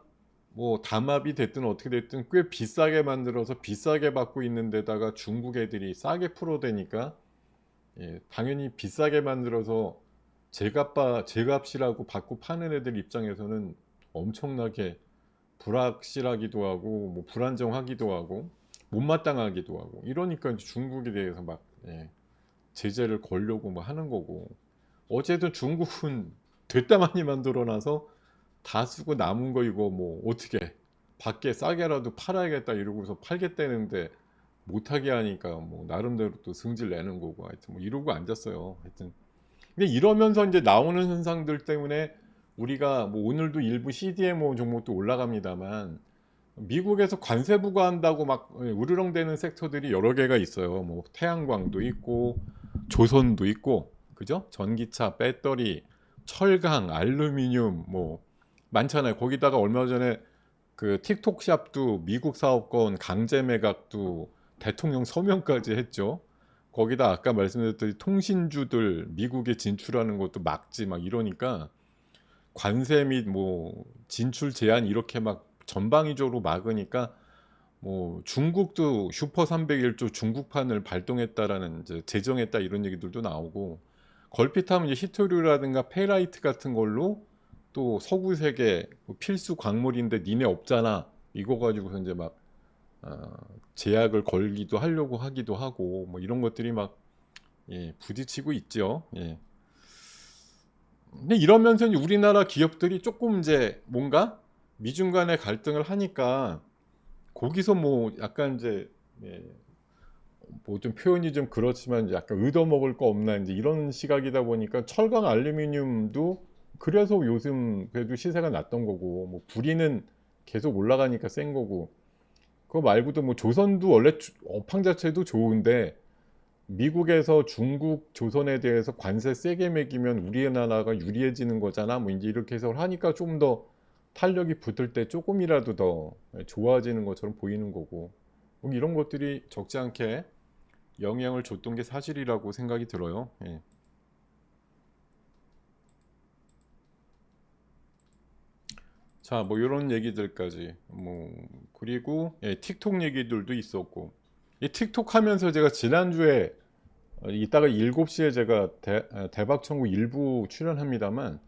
뭐 담합이 됐든 어떻게 됐든 꽤 비싸게 만들어서 비싸게 받고 있는 데다가 중국 애들이 싸게 풀어대니까 당연히 비싸게 만들어서 제값이라고 받고 파는 애들 입장에서는 엄청나게 불확실하기도 하고 뭐 불안정하기도 하고 못마땅하기도 하고 이러니까 이제 중국에 대해서 막 제재를 걸려고 뭐 하는 거고 어쨌든 중국은 됐다 많이 만들어놔서 다 쓰고 남은 거 이거 뭐 어떻게 밖에 싸게라도 팔아야겠다 이러고서 팔겠다는데 못하게 하니까 뭐 나름대로 또 승질 내는 거고 하여튼 뭐 이러고 앉았어요. 하여튼 근데 이러면서 이제 나오는 현상들 때문에 우리가 뭐 오늘도 일부 CDMO 종목도 올라갑니다만 미국에서 관세 부과한다고 막 우르렁대는 섹터들이 여러 개가 있어요. 뭐 태양광도 있고 조선도 있고 그죠? 전기차, 배터리 철강, 알루미늄 뭐 많잖아요. 거기다가 얼마 전에 그 틱톡 샵도 미국 사업권 강제 매각도 대통령 서명까지 했죠. 거기다 아까 말씀드렸듯이 통신주들 미국에 진출하는 것도 막지 막 이러니까 관세 및 뭐 진출 제한 이렇게 막 전방위적으로 막으니까 뭐 중국도 슈퍼 301조 중국판을 발동했다라는 이제 제정했다 이런 얘기들도 나오고 걸핏하면 이제 히토류라든가 페라이트 같은 걸로 또 서구 세계 뭐 필수 광물인데 니네 없잖아 이거 가지고서 이제 막 어, 제약을 걸기도 하려고 하기도 하고 뭐 이런 것들이 막 예, 부딪히고 있죠. 예. 근데 이러면서 이제 우리나라 기업들이 조금 이제 뭔가 미중 간의 갈등을 하니까 거기서 뭐 약간 이제 예, 뭐 좀 표현이 좀 그렇지만 이제 약간 얻어먹을 거 없나 이제 이런 시각이다 보니까 철강 알루미늄도 그래서 요즘 그래도 시세가 났던 거고 뭐 불이는 계속 올라가니까 센 거고 그거 말고도 뭐 조선도 원래 업황 자체도 좋은데 미국에서 중국 조선에 대해서 관세 세게 매기면 우리나라가 유리해지는 거잖아 뭐 이제 이렇게 해석을 하니까 좀 더 탄력이 붙을 때 조금이라도 더 좋아지는 것처럼 보이는 거고 뭐 이런 것들이 적지 않게 영향을 줬던 게 사실이라고 생각이 들어요. 예. 자, 뭐 이런 얘기들까지 뭐 그리고 예, 틱톡 얘기들도 있었고 이 틱톡 하면서 제가 지난주에 이따가 7시에 제가 대박 천국 일부 출연합니다만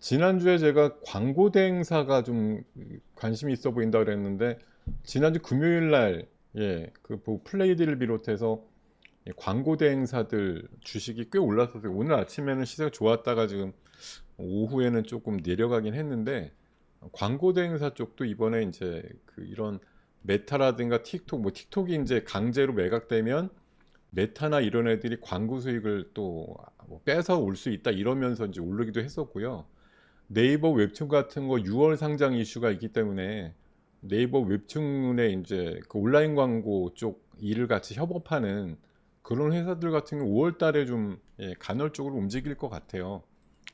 지난주에 제가 광고 대행사가 좀 관심이 있어 보인다 그랬는데 지난주 금요일 날 예, 그뭐 플레이딜을 비롯해서 광고 대행사들 주식이 꽤 올랐었어요. 오늘 아침에는 시세가 좋았다가 지금 오후에는 조금 내려가긴 했는데 광고 대행사 쪽도 이번에 이제 그 이런 메타라든가 틱톡 뭐 틱톡이 이제 강제로 매각되면 메타나 이런 애들이 광고 수익을 또뭐 뺏어 올 수 있다 이러면서 이제 오르기도 했었고요. 네이버 웹툰 같은 거 6월 상장 이슈가 있기 때문에 네이버 웹툰에 이제 그 온라인 광고 쪽 일을 같이 협업하는 그런 회사들 같은 경우 5월 달에 좀 예, 간헐적으로 움직일 것 같아요.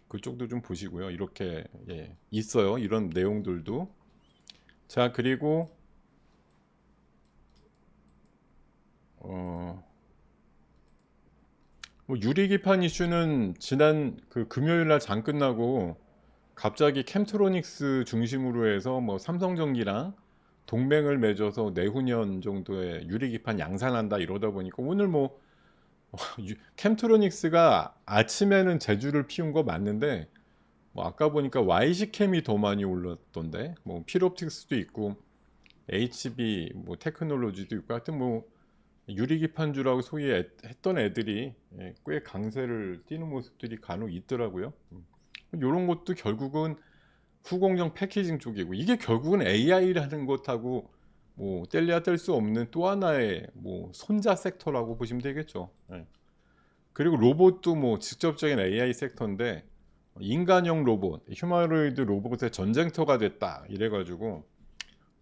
그쪽도 좀 보시고요. 이렇게 예, 있어요. 이런 내용들도. 자, 그리고 어, 뭐 유리기판 이슈는 지난 그 금요일 날 장 끝나고 갑자기 캠트로닉스 중심으로 해서 뭐 삼성전기랑 동맹을 맺어서 내후년 정도에 유리기판 양산한다 이러다 보니까 오늘 뭐 캠트로닉스가 아침에는 제주를 피운 거 맞는데 뭐 아까 보니까 YC캠이 더 많이 올랐던데 뭐 필옵틱스도 있고 HB 뭐 테크놀로지도 있고 하여튼 뭐 유리기판주라고 소위 했던 애들이 예, 꽤 강세를 띠는 모습들이 간혹 있더라고요. 이런 것도 결국은 후공정 패키징 쪽이고 이게 결국은 AI라는 것하고 뭐 뗄래야 뗄 수 없는 또 하나의 뭐 손자 섹터라고 보시면 되겠죠. 예. 그리고 로봇도 뭐 직접적인 AI 섹터인데 인간형 로봇, 휴머노이드 로봇의 전쟁터가 됐다 이래가지고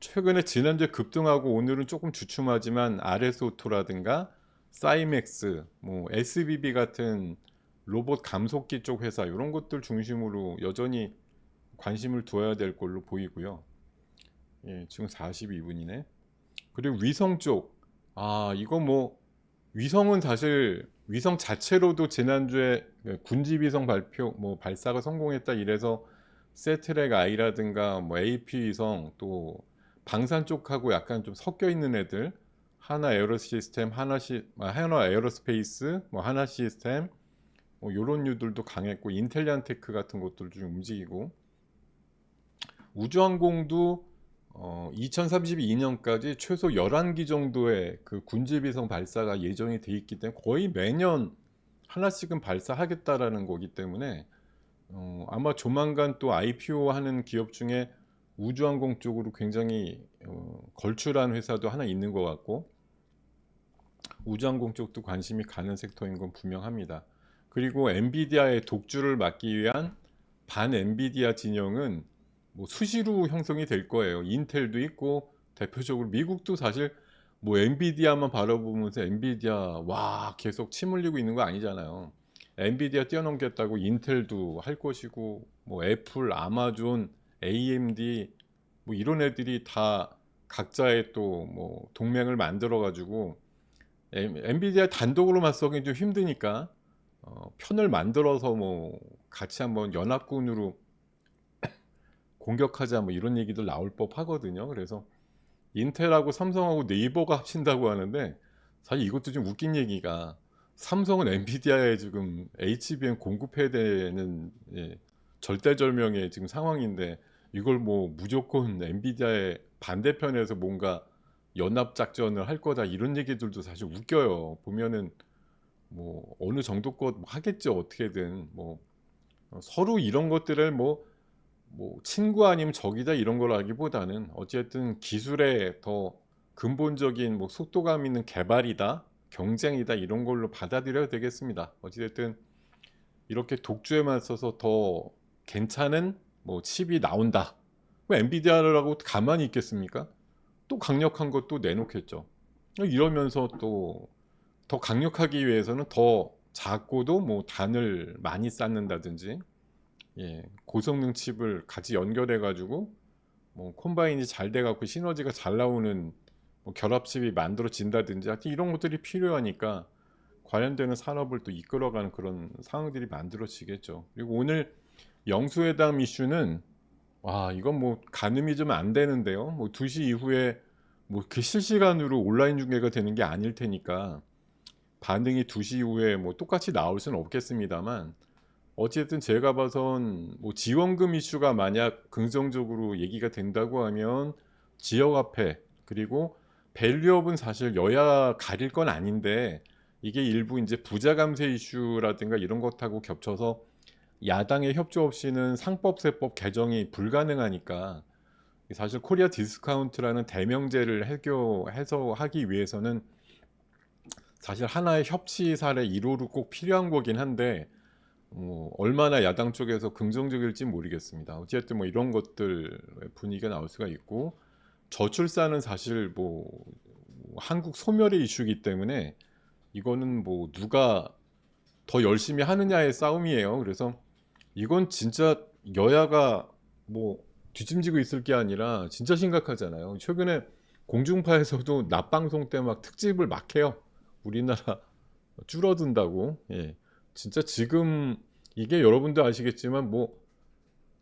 최근에 지난주에 급등하고 오늘은 조금 주춤하지만 RS오토라든가 사이맥스, 뭐 SBB 같은 로봇 감속기 쪽 회사 이런 것들 중심으로 여전히 관심을 두어야 될 걸로 보이고요. 예, 지금 42분이네. 그리고 위성 쪽, 아 이거 뭐 위성은 사실 위성 자체로도 지난주에 군지 위성 발표 뭐 발사가 성공했다 이래서 세트랙 I라든가 뭐 AP 위성 또 방산 쪽하고 약간 좀 섞여 있는 애들 하나 에어로 시스템 하나 에어로스페이스 뭐 하나 시스템 뭐 요런 류들도 강했고 인텔리안테크 같은 것들도 좀 움직이고 우주항공도 2032년까지 최소 11기 정도의 그 군지위성 발사가 예정이 돼 있기 때문에 거의 매년 하나씩은 발사하겠다라는 거기 때문에 아마 조만간 또 IPO 하는 기업 중에 우주항공 쪽으로 굉장히 걸출한 회사도 하나 있는 것 같고 우주항공 쪽도 관심이 가는 섹터인 건 분명합니다. 그리고 엔비디아의 독주를 막기 위한 반 엔비디아 진영은 뭐 수시로 형성이 될 거예요. 인텔도 있고 대표적으로 미국도 사실 뭐 엔비디아만 바라보면서 엔비디아 와 계속 침 흘리고 있는 거 아니잖아요. 엔비디아 뛰어넘겠다고 인텔도 할 것이고 뭐 애플, 아마존, AMD 뭐 이런 애들이 다 각자의 또 뭐 동맹을 만들어 가지고 엔비디아 단독으로 맞서기 좀 힘드니까 편을 만들어서 뭐 같이 한번 연합군으로 공격하자 뭐 이런 얘기도 나올 법 하거든요. 그래서 인텔하고 삼성하고 네이버가 합친다고 하는데 사실 이것도 좀 웃긴 얘기가 삼성은 엔비디아에 지금 HBM 공급해야 되는 절대절명의 지금 상황인데 이걸 뭐 무조건 엔비디아의 반대편에서 뭔가 연합 작전을 할 거다 이런 얘기들도 사실 웃겨요. 보면은 뭐 어느 정도껏 하겠죠. 어떻게든 뭐 서로 이런 것들을 뭐 친구 아니면 적이다 이런 걸 하기보다는 어쨌든 기술의 더 근본적인 뭐 속도감 있는 개발이다, 경쟁이다 이런 걸로 받아들여야 되겠습니다. 어찌됐든 이렇게 독주에만 써서 더 괜찮은 뭐 칩이 나온다. 왜 엔비디아라고 가만히 있겠습니까? 또 강력한 것도 내놓겠죠. 이러면서 또 더 강력하기 위해서는 더 작고도 뭐 단을 많이 쌓는다든지 고성능 칩을 같이 연결해 가지고 뭐 콤바인이 잘 돼 갖고 시너지가 잘 나오는 뭐 결합칩이 만들어진다든지 하여튼 이런 것들이 필요하니까 관련되는 산업을 또 이끌어가는 그런 상황들이 만들어지겠죠. 그리고 오늘 영수회담 이슈는 와 이건 뭐 가늠이 좀 안 되는데요. 뭐 2시 이후에 뭐 그 실시간으로 온라인 중계가 되는 게 아닐 테니까 반응이 2시 이후에 뭐 똑같이 나올 수는 없겠습니다만 어쨌든 제가 봐선 뭐 지원금 이슈가 만약 긍정적으로 얘기가 된다고 하면 지역화폐 그리고 밸류업은 사실 여야 가릴 건 아닌데 이게 일부 이제 부자 감세 이슈라든가 이런 것하고 겹쳐서 야당의 협조 없이는 상법세법 개정이 불가능하니까 사실 코리아 디스카운트라는 대명제를 해서 하기 위해서는 사실 하나의 협치 사례 1호로 꼭 필요한 거긴 한데 얼마나 야당 쪽에서 긍정적일지 모르겠습니다. 어쨌든 뭐 이런 것들 분위기가 나올 수가 있고 저출산은 사실 뭐 한국 소멸의 이슈이기 때문에 이거는 뭐 누가 더 열심히 하느냐의 싸움이에요. 그래서 이건 진짜 여야가 뭐 뒤짐지고 있을 게 아니라 진짜 심각하잖아요. 최근에 공중파에서도 낮 방송 때 막 특집을 막 해요. 우리나라 줄어든다고. 예. 진짜 지금 이게 여러분도 아시겠지만 뭐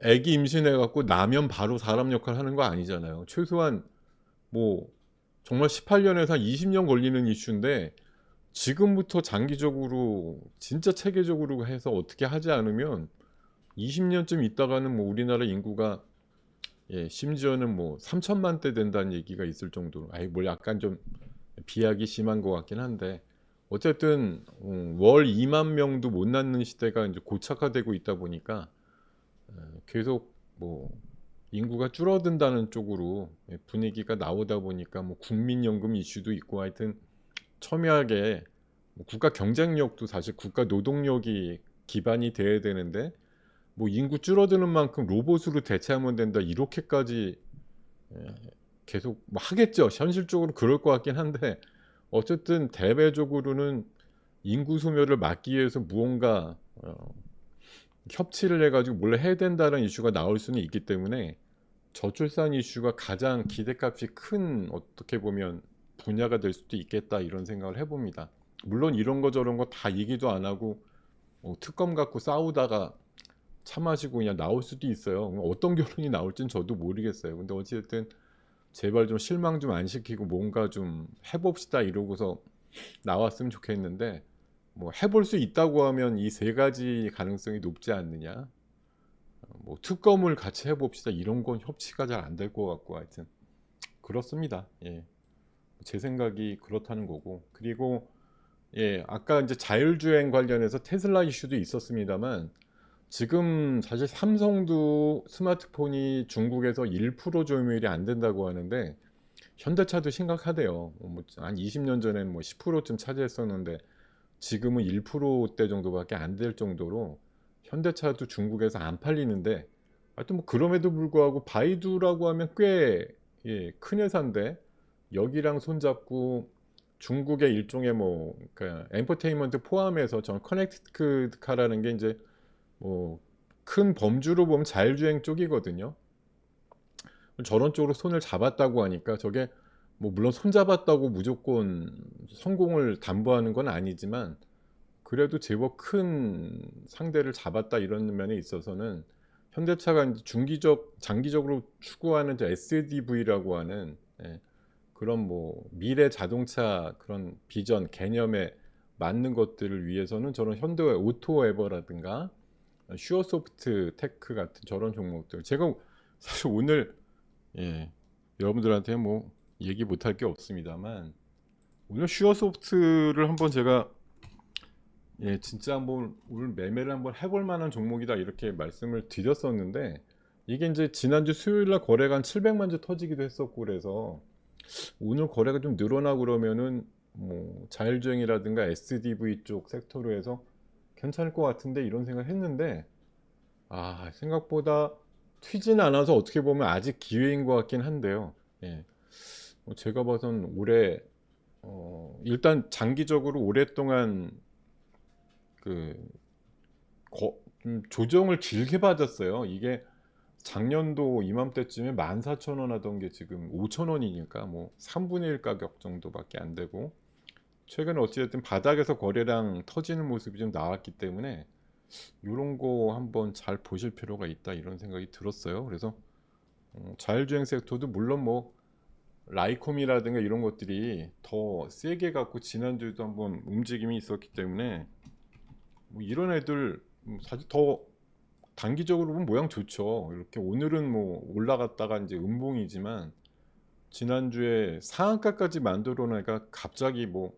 아기 임신해 갖고 나면 바로 사람 역할 하는 거 아니잖아요. 최소한 뭐 정말 18년에서 20년 걸리는 이슈인데 지금부터 장기적으로 진짜 체계적으로 해서 어떻게 하지 않으면 20년쯤 있다가는 뭐 우리나라 인구가 심지어는 뭐 3천만 대 된다는 얘기가 있을 정도로 아이 뭘 약간 좀 비약이 심한 것 같긴 한데 어쨌든 월 2만 명도 못 낳는 시대가 이제 고착화되고 있다 보니까 계속 뭐 인구가 줄어든다는 쪽으로 분위기가 나오다 보니까 뭐 국민연금 이슈도 있고 하여튼 첨예하게 뭐 국가 경쟁력도 사실 국가 노동력이 기반이 돼야 되는데 뭐 인구 줄어드는 만큼 로봇으로 대체하면 된다 이렇게까지 계속 뭐 하겠죠. 현실적으로 그럴 것 같긴 한데 어쨌든 대외적으로는 인구 소멸을 막기 위해서 무언가 협치를 해가지고 뭘 해야 된다는 이슈가 나올 수는 있기 때문에 저출산 이슈가 가장 기대값이 큰 어떻게 보면 분야가 될 수도 있겠다 이런 생각을 해봅니다. 물론 이런 거 저런 거 다 얘기도 안 하고 특검 갖고 싸우다가 차 마시고 그냥 나올 수도 있어요. 어떤 결론이 나올지는 저도 모르겠어요. 근데 어쨌든 제발 좀 실망 좀 안 시키고 뭔가 좀 해봅시다 이러고서 나왔으면 좋겠는데 뭐 해볼 수 있다고 하면 이 세 가지 가능성이 높지 않느냐. 뭐 특검을 같이 해봅시다 이런 건 협치가 잘 안 될 것 같고 하여튼 그렇습니다. 예. 제 생각이 그렇다는 거고 그리고 아까 이제 자율주행 관련해서 테슬라 이슈도 있었습니다만 지금 사실 삼성도 스마트폰이 중국에서 1% 점유율이 안 된다고 하는데 현대차도 심각하대요. 뭐한 20년 전에는 뭐 10%쯤 차지했었는데 지금은 1%대 정도밖에 안 될 정도로 현대차도 중국에서 안 팔리는데 하여튼 뭐 그럼에도 불구하고 바이두라고 하면 꽤 큰 회사인데 여기랑 손잡고 중국의 일종의 뭐 그러니까 엔터테인먼트 포함해서 전 커넥티드 카라는 게 이제 뭐 큰 범주로 보면 자율주행 쪽이거든요. 저런 쪽으로 손을 잡았다고 하니까 저게 뭐 물론 손 잡았다고 무조건 성공을 담보하는 건 아니지만 그래도 제법 큰 상대를 잡았다 이런 면에 있어서는 현대차가 이제 장기적으로 추구하는 SDV라고 하는 예, 그런 뭐 미래 자동차 그런 비전 개념에 맞는 것들을 위해서는 저런 현대 오토에버라든가 슈어소프트 테크 같은 저런 종목들 제가 사실 오늘 예, 여러분들한테 뭐 얘기 못할 게 없습니다만 오늘 슈어소프트를 한번 제가 예, 진짜 한번 오늘 매매를 한번 해볼 만한 종목이다 이렇게 말씀을 드렸었는데 이게 이제 지난주 수요일날 거래가 한 700만 주 터지기도 했었고 그래서 오늘 거래가 좀 늘어나고 그러면은 뭐 자율주행이라든가 SDV 쪽 섹터로 해서 괜찮을 것 같은데 이런 생각을 했는데 아 생각보다 튀진 않아서 어떻게 보면 아직 기회인 것 같긴 한데요. 예, 제가 봐선 올해 일단 장기적으로 오랫동안 그 좀 조정을 길게 받았어요. 이게 작년도 이맘때쯤에 14,000원 하던 게 지금 5,000원이니까 뭐 3분의 1 가격 정도밖에 안 되고 최근에 어찌됐든 바닥에서 거래량 터지는 모습이 좀 나왔기 때문에 이런 거 한번 잘 보실 필요가 있다 이런 생각이 들었어요. 그래서 자율주행 섹터도 물론 뭐 라이콤이라든가 이런 것들이 더 세게 갖고 지난주에도 한번 움직임이 있었기 때문에 뭐 이런 애들 사실 더 단기적으로 보면 모양 좋죠. 이렇게 오늘은 뭐 올라갔다가 이제 음봉이지만 지난주에 상한가까지 만들어내가 갑자기 뭐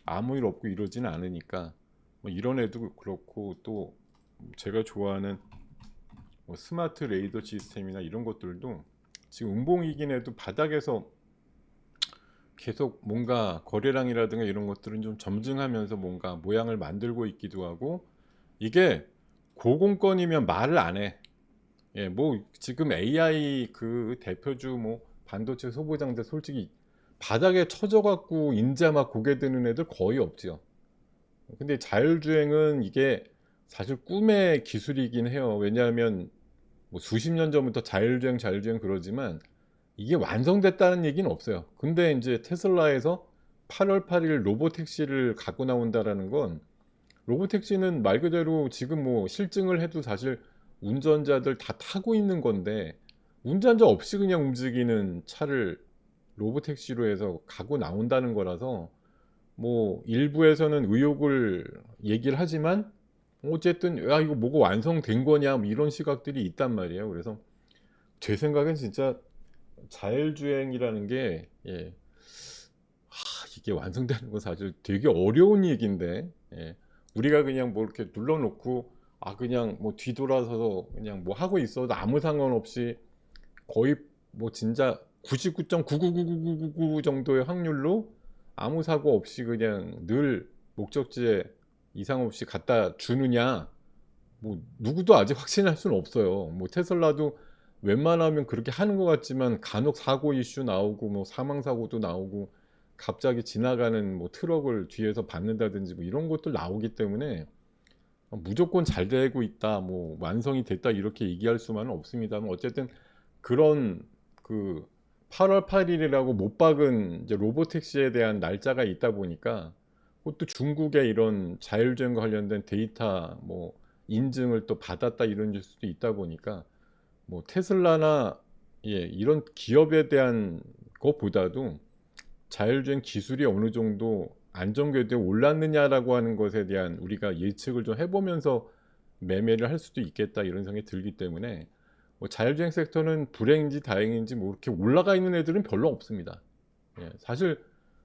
아무 일 없고 이러지는 않으니까 뭐 이런 애도 그렇고 또 제가 좋아하는 뭐 스마트 레이더 시스템이나 이런 것들도 지금 음봉이긴 해도 바닥에서 계속 뭔가 거래량이라든가 이런 것들은 좀 점증하면서 뭔가 모양을 만들고 있기도 하고 이게 고공권이면 말을 안 해. 예, 뭐 지금 AI 그 대표주 뭐 반도체 소보장들 솔직히 바닥에 쳐져 갖고 인자 막 고개 드는 애들 거의 없지요. 근데 자율주행은 이게 사실 꿈의 기술이긴 해요. 왜냐하면 뭐 수십 년 전부터 자율주행 그러지만 이게 완성됐다는 얘기는 없어요. 근데 이제 테슬라에서 8월 8일 로보택시를 갖고 나온다라는 건 로보택시는 말 그대로 지금 뭐 실증을 해도 사실 운전자들 다 타고 있는 건데 운전자 없이 그냥 움직이는 차를 로보택시로 해서 갖고 나온다는 거라서 뭐 일부에서는 의혹을 얘기를 하지만 어쨌든 야 이거 뭐가 완성된 거냐 뭐 이런 시각들이 있단 말이에요. 그래서 제 생각엔 진짜 자율주행이라는 게 예, 이게 완성되는 건 사실 되게 어려운 얘기인데 예, 우리가 그냥 뭐 이렇게 눌러놓고 아 그냥 뭐 뒤돌아서서 그냥 뭐 하고 있어도 아무 상관없이 거의 뭐 진짜 99.9999999 정도의 확률로 아무 사고 없이 그냥 늘 목적지에 이상 없이 갖다 주느냐 뭐 누구도 아직 확신할 수는 없어요. 뭐 테슬라도 웬만하면 그렇게 하는 것 같지만 간혹 사고 이슈 나오고 뭐 사망 사고도 나오고 갑자기 지나가는 뭐 트럭을 뒤에서 받는다든지 뭐 이런 것들 나오기 때문에 무조건 잘 되고 있다, 뭐 완성이 됐다 이렇게 얘기할 수만은 없습니다만 어쨌든 그런 그 8월 8일이라고 못 박은 이제 로보택시에 대한 날짜가 있다 보니까 그것도 중국의 이런 자율주행과 관련된 데이터 뭐 인증을 또 받았다 이런 수도 있다 보니까 뭐 테슬라나 예, 이런 기업에 대한 것보다도 자율주행 기술이 어느 정도 안정궤도에 올랐느냐라고 하는 것에 대한 우리가 예측을 좀 해보면서 매매를 할 수도 있겠다 이런 생각이 들기 때문에 뭐 자율주행 섹터는 불행인지 다행인지 뭐 이렇게 올라가 있는 애들은 별로 없습니다. 예, 사실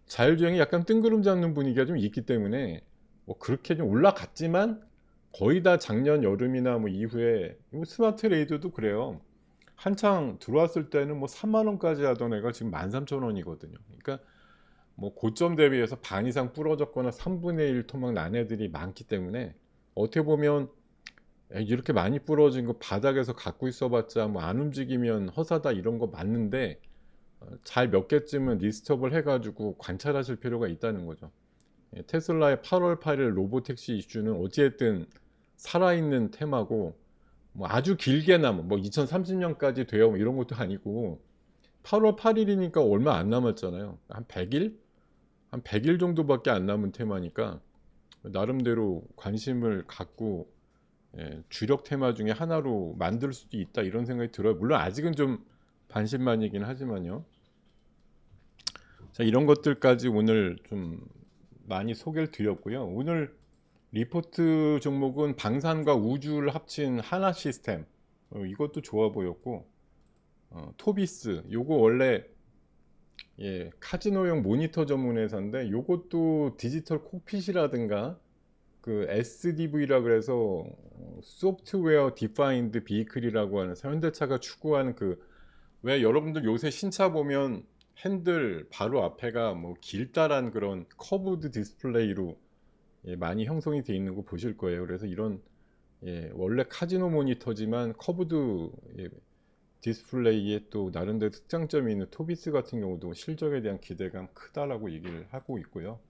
자율주행이 약간 뜬구름 잡는 분위기가 좀 있기 때문에 뭐 그렇게 좀 올라갔지만 거의 다 작년 여름이나 뭐 이후에 뭐 스마트 레이더도 그래요. 한창 들어왔을 때는 뭐 3만 원까지 하던 애가 지금 13,000원이거든요. 그러니까 뭐 고점 대비해서 반 이상 부러졌거나 3분의 1 토막 난 애들이 많기 때문에 어떻게 보면 이렇게 많이 부러진 거 바닥에서 갖고 있어봤자 뭐 안 움직이면 허사다 이런 거 맞는데 잘 몇 개쯤은 리스트업을 해가지고 관찰하실 필요가 있다는 거죠. 예, 테슬라의 8월 8일 로보택시 이슈는 어찌됐든 살아있는 테마고, 뭐 아주 길게 남은 뭐 2030년까지 돼요 뭐 이런 것도 아니고 8월 8일이니까 얼마 안 남았잖아요. 한 100일? 한 100일 정도밖에 안 남은 테마니까 나름대로 관심을 갖고, 예, 주력 테마 중에 하나로 만들 수도 있다 이런 생각이 들어요. 물론 아직은 좀 반신반의긴 하지만요. 자, 이런 것들까지 오늘 좀 많이 소개를 드렸고요. 오늘 리포트 종목은 방산과 우주를 합친 하나 시스템, 이것도 좋아 보였고, 토비스 요거 원래, 예, 카지노용 모니터 전문 회사인데 요것도 디지털 콕핏이라든가 그 SDV라 그래서 소프트웨어 디파인드 비클이라고 하는 현대차가 추구하는 그, 왜 여러분들 요새 신차 보면 핸들 바로 앞에가 뭐 길다란 그런 커브드 디스플레이로, 예, 많이 형성이 돼 있는 거 보실 거예요. 그래서 이런, 예, 원래 카지노 모니터지만 커브드, 예, 디스플레이에 또 나름대로 특장점이 있는 토비스 같은 경우도 실적에 대한 기대감 크다라고 얘기를 하고 있고요.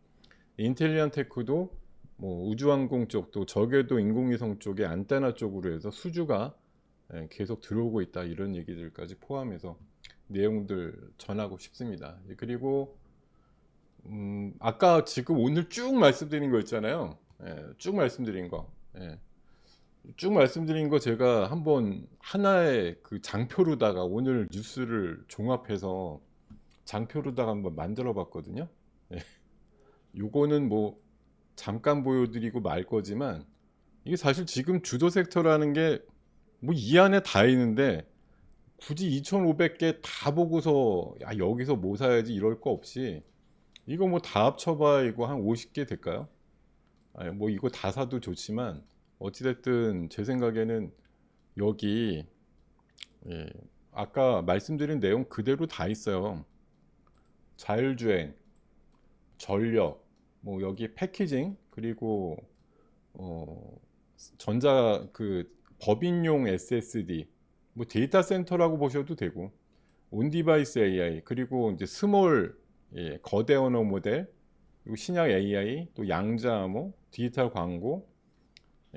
인텔리안 테크도 뭐 우주항공 쪽도 저궤도 인공위성 쪽에 안테나 쪽으로 해서 수주가, 예, 계속 들어오고 있다 이런 얘기들까지 포함해서 내용들 전하고 싶습니다. 그리고 아까 지금 오늘 쭉 말씀드린 거 있잖아요. 예, 쭉 말씀드린 거. 예, 쭉 말씀드린 거 제가 한번 하나의 그 장표로다가 오늘 뉴스를 종합해서 장표로다가 한번 만들어 봤거든요. 예, 요거는 뭐 잠깐 보여드리고 말 거지만 이게 사실 지금 주도 섹터라는 게 뭐 이 안에 다 있는데 굳이 2,500개 다 보고서 야 여기서 뭐 사야지 이럴 거 없이 이거 뭐 다 합쳐봐야 이거 한 50개 될까요? 아니, 뭐 이거 다 사도 좋지만 어찌됐든 제 생각에는 여기, 예, 아까 말씀드린 내용 그대로 다 있어요. 자율주행, 전력, 뭐 여기 패키징, 그리고 어, 전자 그 법인용 SSD, 뭐 데이터 센터라고 보셔도 되고 온디바이스 AI, 그리고 이제 스몰, 예, 거대 언어 모델, 그리고 신약 AI, 또 양자암호, 디지털 광고,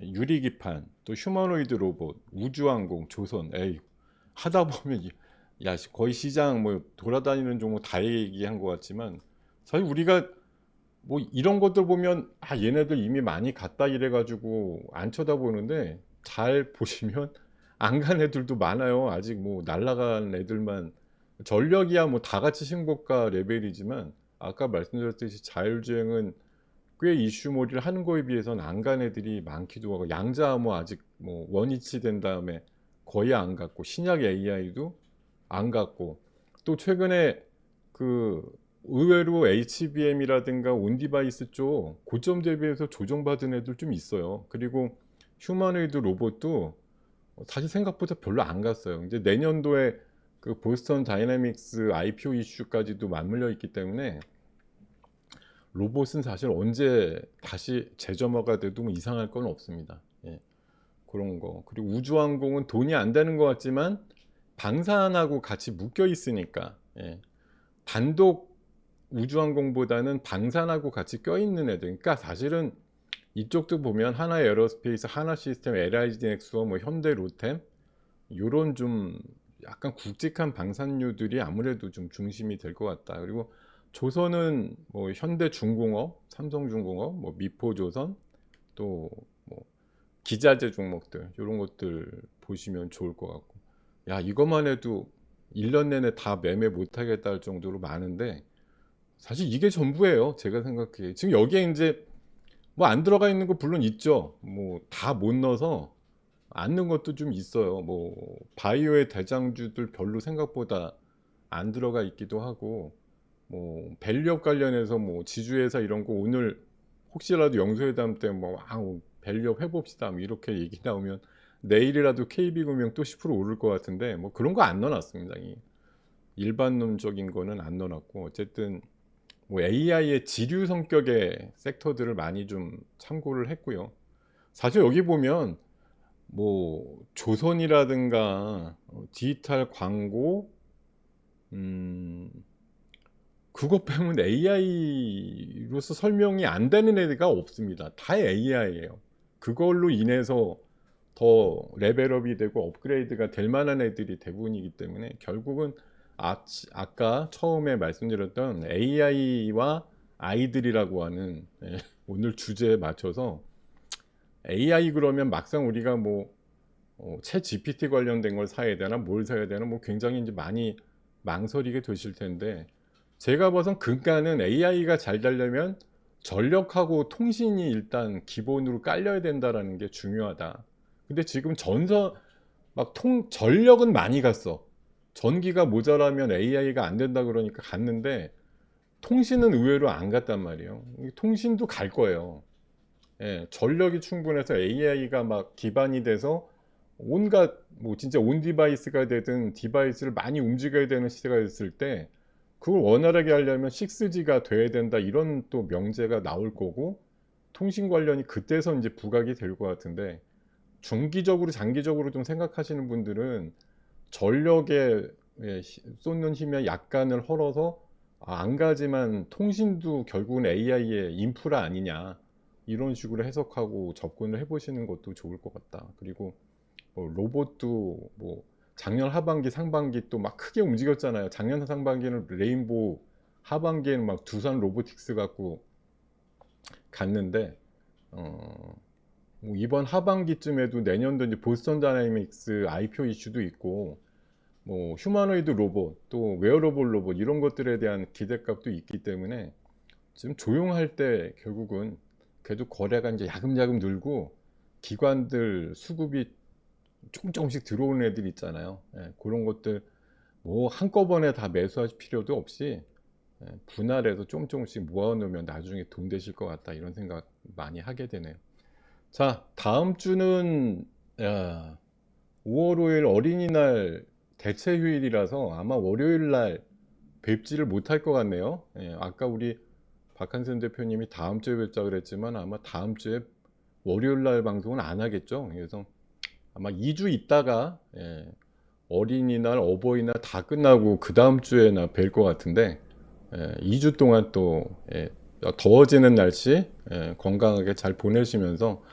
유리기판, 또 휴머노이드 로봇, 우주항공, 조선, 에이, 하다 보면 야 거의 시장 뭐 돌아다니는 종목 다 얘기한 것 같지만 사실 우리가 뭐 이런 것들 보면 아 얘네들 이미 많이 갔다 이래가지고 안 쳐다보는데 잘 보시면 안 간 애들도 많아요. 아직 뭐 날라간 애들만, 전력이야 뭐 다 같이 신고가 레벨이지만 아까 말씀드렸듯이 자율주행은 꽤 이슈몰이를 하는 거에 비해서는 안 간 애들이 많기도 하고, 양자암호 아직 뭐 원위치 된 다음에 거의 안 갔고, 신약 AI도 안 갔고, 또 최근에 그 의외로 HBM이라든가 온디바이스 쪽 고점 대비해서 조정받은 애들 좀 있어요. 그리고 휴머노이드 로봇도 사실 생각보다 별로 안 갔어요. 이제 내년도에 그 보스턴 다이내믹스 IPO 이슈까지도 맞물려 있기 때문에 로봇은 사실 언제 다시 재점화가 돼도 뭐 이상할 건 없습니다. 예, 그런 거. 그리고 우주항공은 돈이 안 되는 것 같지만 방산하고 같이 묶여 있으니까, 예, 단독 우주항공보다는 방산하고 같이 껴있는 애들. 그러니까 사실은 이쪽도 보면 하나 에어로스페이스, 하나 시스템, LIG 넥스원, 뭐 현대 로템 요런 좀 약간 굵직한 방산류들이 아무래도 좀 중심이 될 것 같다. 그리고 조선은 뭐 현대중공업, 삼성중공업, 뭐 미포조선, 또 뭐 기자재 종목들 이런 것들 보시면 좋을 것 같고, 야 이것만 해도 1년 내내 다 매매 못하겠다 할 정도로 많은데 사실 이게 전부예요. 제가 생각해 지금 여기에 이제 뭐 안 들어가 있는 거 물론 있죠. 뭐 다 못 넣어서 안 넣은 것도 좀 있어요. 뭐 바이오의 대장주들 별로 생각보다 안 들어가 있기도 하고, 뭐 밸류업 관련해서 뭐 지주회사 이런 거 오늘 혹시라도 영수회담 때 뭐 밸류업 해봅시다 뭐 이렇게 얘기 나오면 내일이라도 KB금융 또 10% 오를 것 같은데 뭐 그런 거 안 넣어놨습니다. 이 일반론적인 거는 안 넣어놨고, 어쨌든 뭐 AI의 지류 성격의 섹터들을 많이 좀 참고를 했고요. 사실 여기 보면 뭐 조선이라든가 디지털 광고, 음, 그것 빼면 AI로서 설명이 안 되는 애가 없습니다. 다 AI예요. 그걸로 인해서 더 레벨업이 되고 업그레이드가 될 만한 애들이 대부분이기 때문에 결국은 아까 처음에 말씀드렸던 AI와 아이들이라고 하는 오늘 주제에 맞춰서 AI 그러면 막상 우리가 뭐 챗 GPT 관련된 걸 사야 되나 뭘 사야 되나 뭐 굉장히 이제 많이 망설이게 되실 텐데 제가 봐선 근간은 AI가 잘 되려면 전력하고 통신이 일단 기본으로 깔려야 된다라는 게 중요하다. 근데 지금 전력은 많이 갔어. 전기가 모자라면 AI가 안 된다 그러니까 갔는데 통신은 의외로 안 갔단 말이에요. 통신도 갈 거예요. 예, 전력이 충분해서 AI가 막 기반이 돼서 온갖 뭐 진짜 온 디바이스가 되든 디바이스를 많이 움직여야 되는 시대가 됐을 때 그걸 원활하게 하려면 6G가 돼야 된다 이런 또 명제가 나올 거고 통신 관련이 그때서 이제 부각이 될 것 같은데 중기적으로 장기적으로 좀 생각하시는 분들은 전력에 쏟는 힘에 약간을 헐어서 안 가지만 통신도 결국은 AI의 인프라 아니냐 이런 식으로 해석하고 접근을 해보시는 것도 좋을 것 같다. 그리고 뭐 로봇도 뭐 작년 하반기 상반기 또 막 크게 움직였잖아요. 작년 상반기는 레인보우, 하반기에는 막 두산 로보틱스 갖고 갔는데 뭐 이번 하반기쯤에도 내년도 이제 보스턴 다이내믹스 IPO 이슈도 있고 뭐 휴머노이드 로봇 또 웨어러블 로봇 이런 것들에 대한 기대값도 있기 때문에 지금 조용할 때 결국은 그래도 거래가 이제 야금야금 늘고 기관들 수급이 조금씩 들어오는 애들 있잖아요. 예, 그런 것들 뭐 한꺼번에 다 매수할 필요도 없이 분할해서 조금씩 모아놓으면 나중에 돈 되실 것 같다 이런 생각 많이 하게 되네요. 자, 다음 주는 5월 5일 어린이날 대체 휴일이라서 아마 월요일 날 뵙지를 못할 것 같네요. 예, 아까 우리 박한선 대표님이 다음 주에 뵙자 그랬지만 아마 다음 주에 월요일 날 방송은 안 하겠죠. 그래서 아마 2주 있다가 어린이날, 어버이날 다 끝나고 그 다음 주에나 뵐 것 같은데 2주 동안 또 더워지는 날씨 건강하게 잘 보내시면서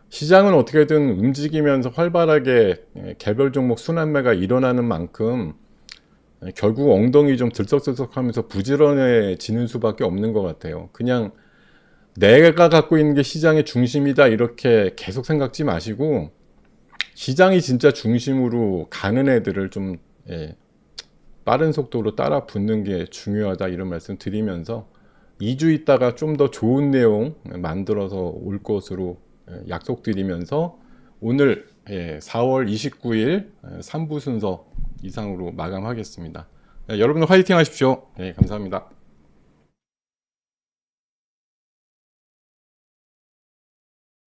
시장은 어떻게든 움직이면서 활발하게 개별 종목 순환매가 일어나는 만큼 결국 엉덩이 좀 들썩들썩하면서 부지런해지는 수밖에 없는 것 같아요. 그냥 내가 갖고 있는 게 시장의 중심이다 이렇게 계속 생각지 마시고 시장이 진짜 중심으로 가는 애들을 좀 빠른 속도로 따라 붙는 게 중요하다 이런 말씀 드리면서 2주 있다가 좀 더 좋은 내용 만들어서 올 것으로 약속드리면서 오늘 4월 29일 3부 순서 이상으로 마감하겠습니다. 여러분들 화이팅 하십시오. 감사합니다.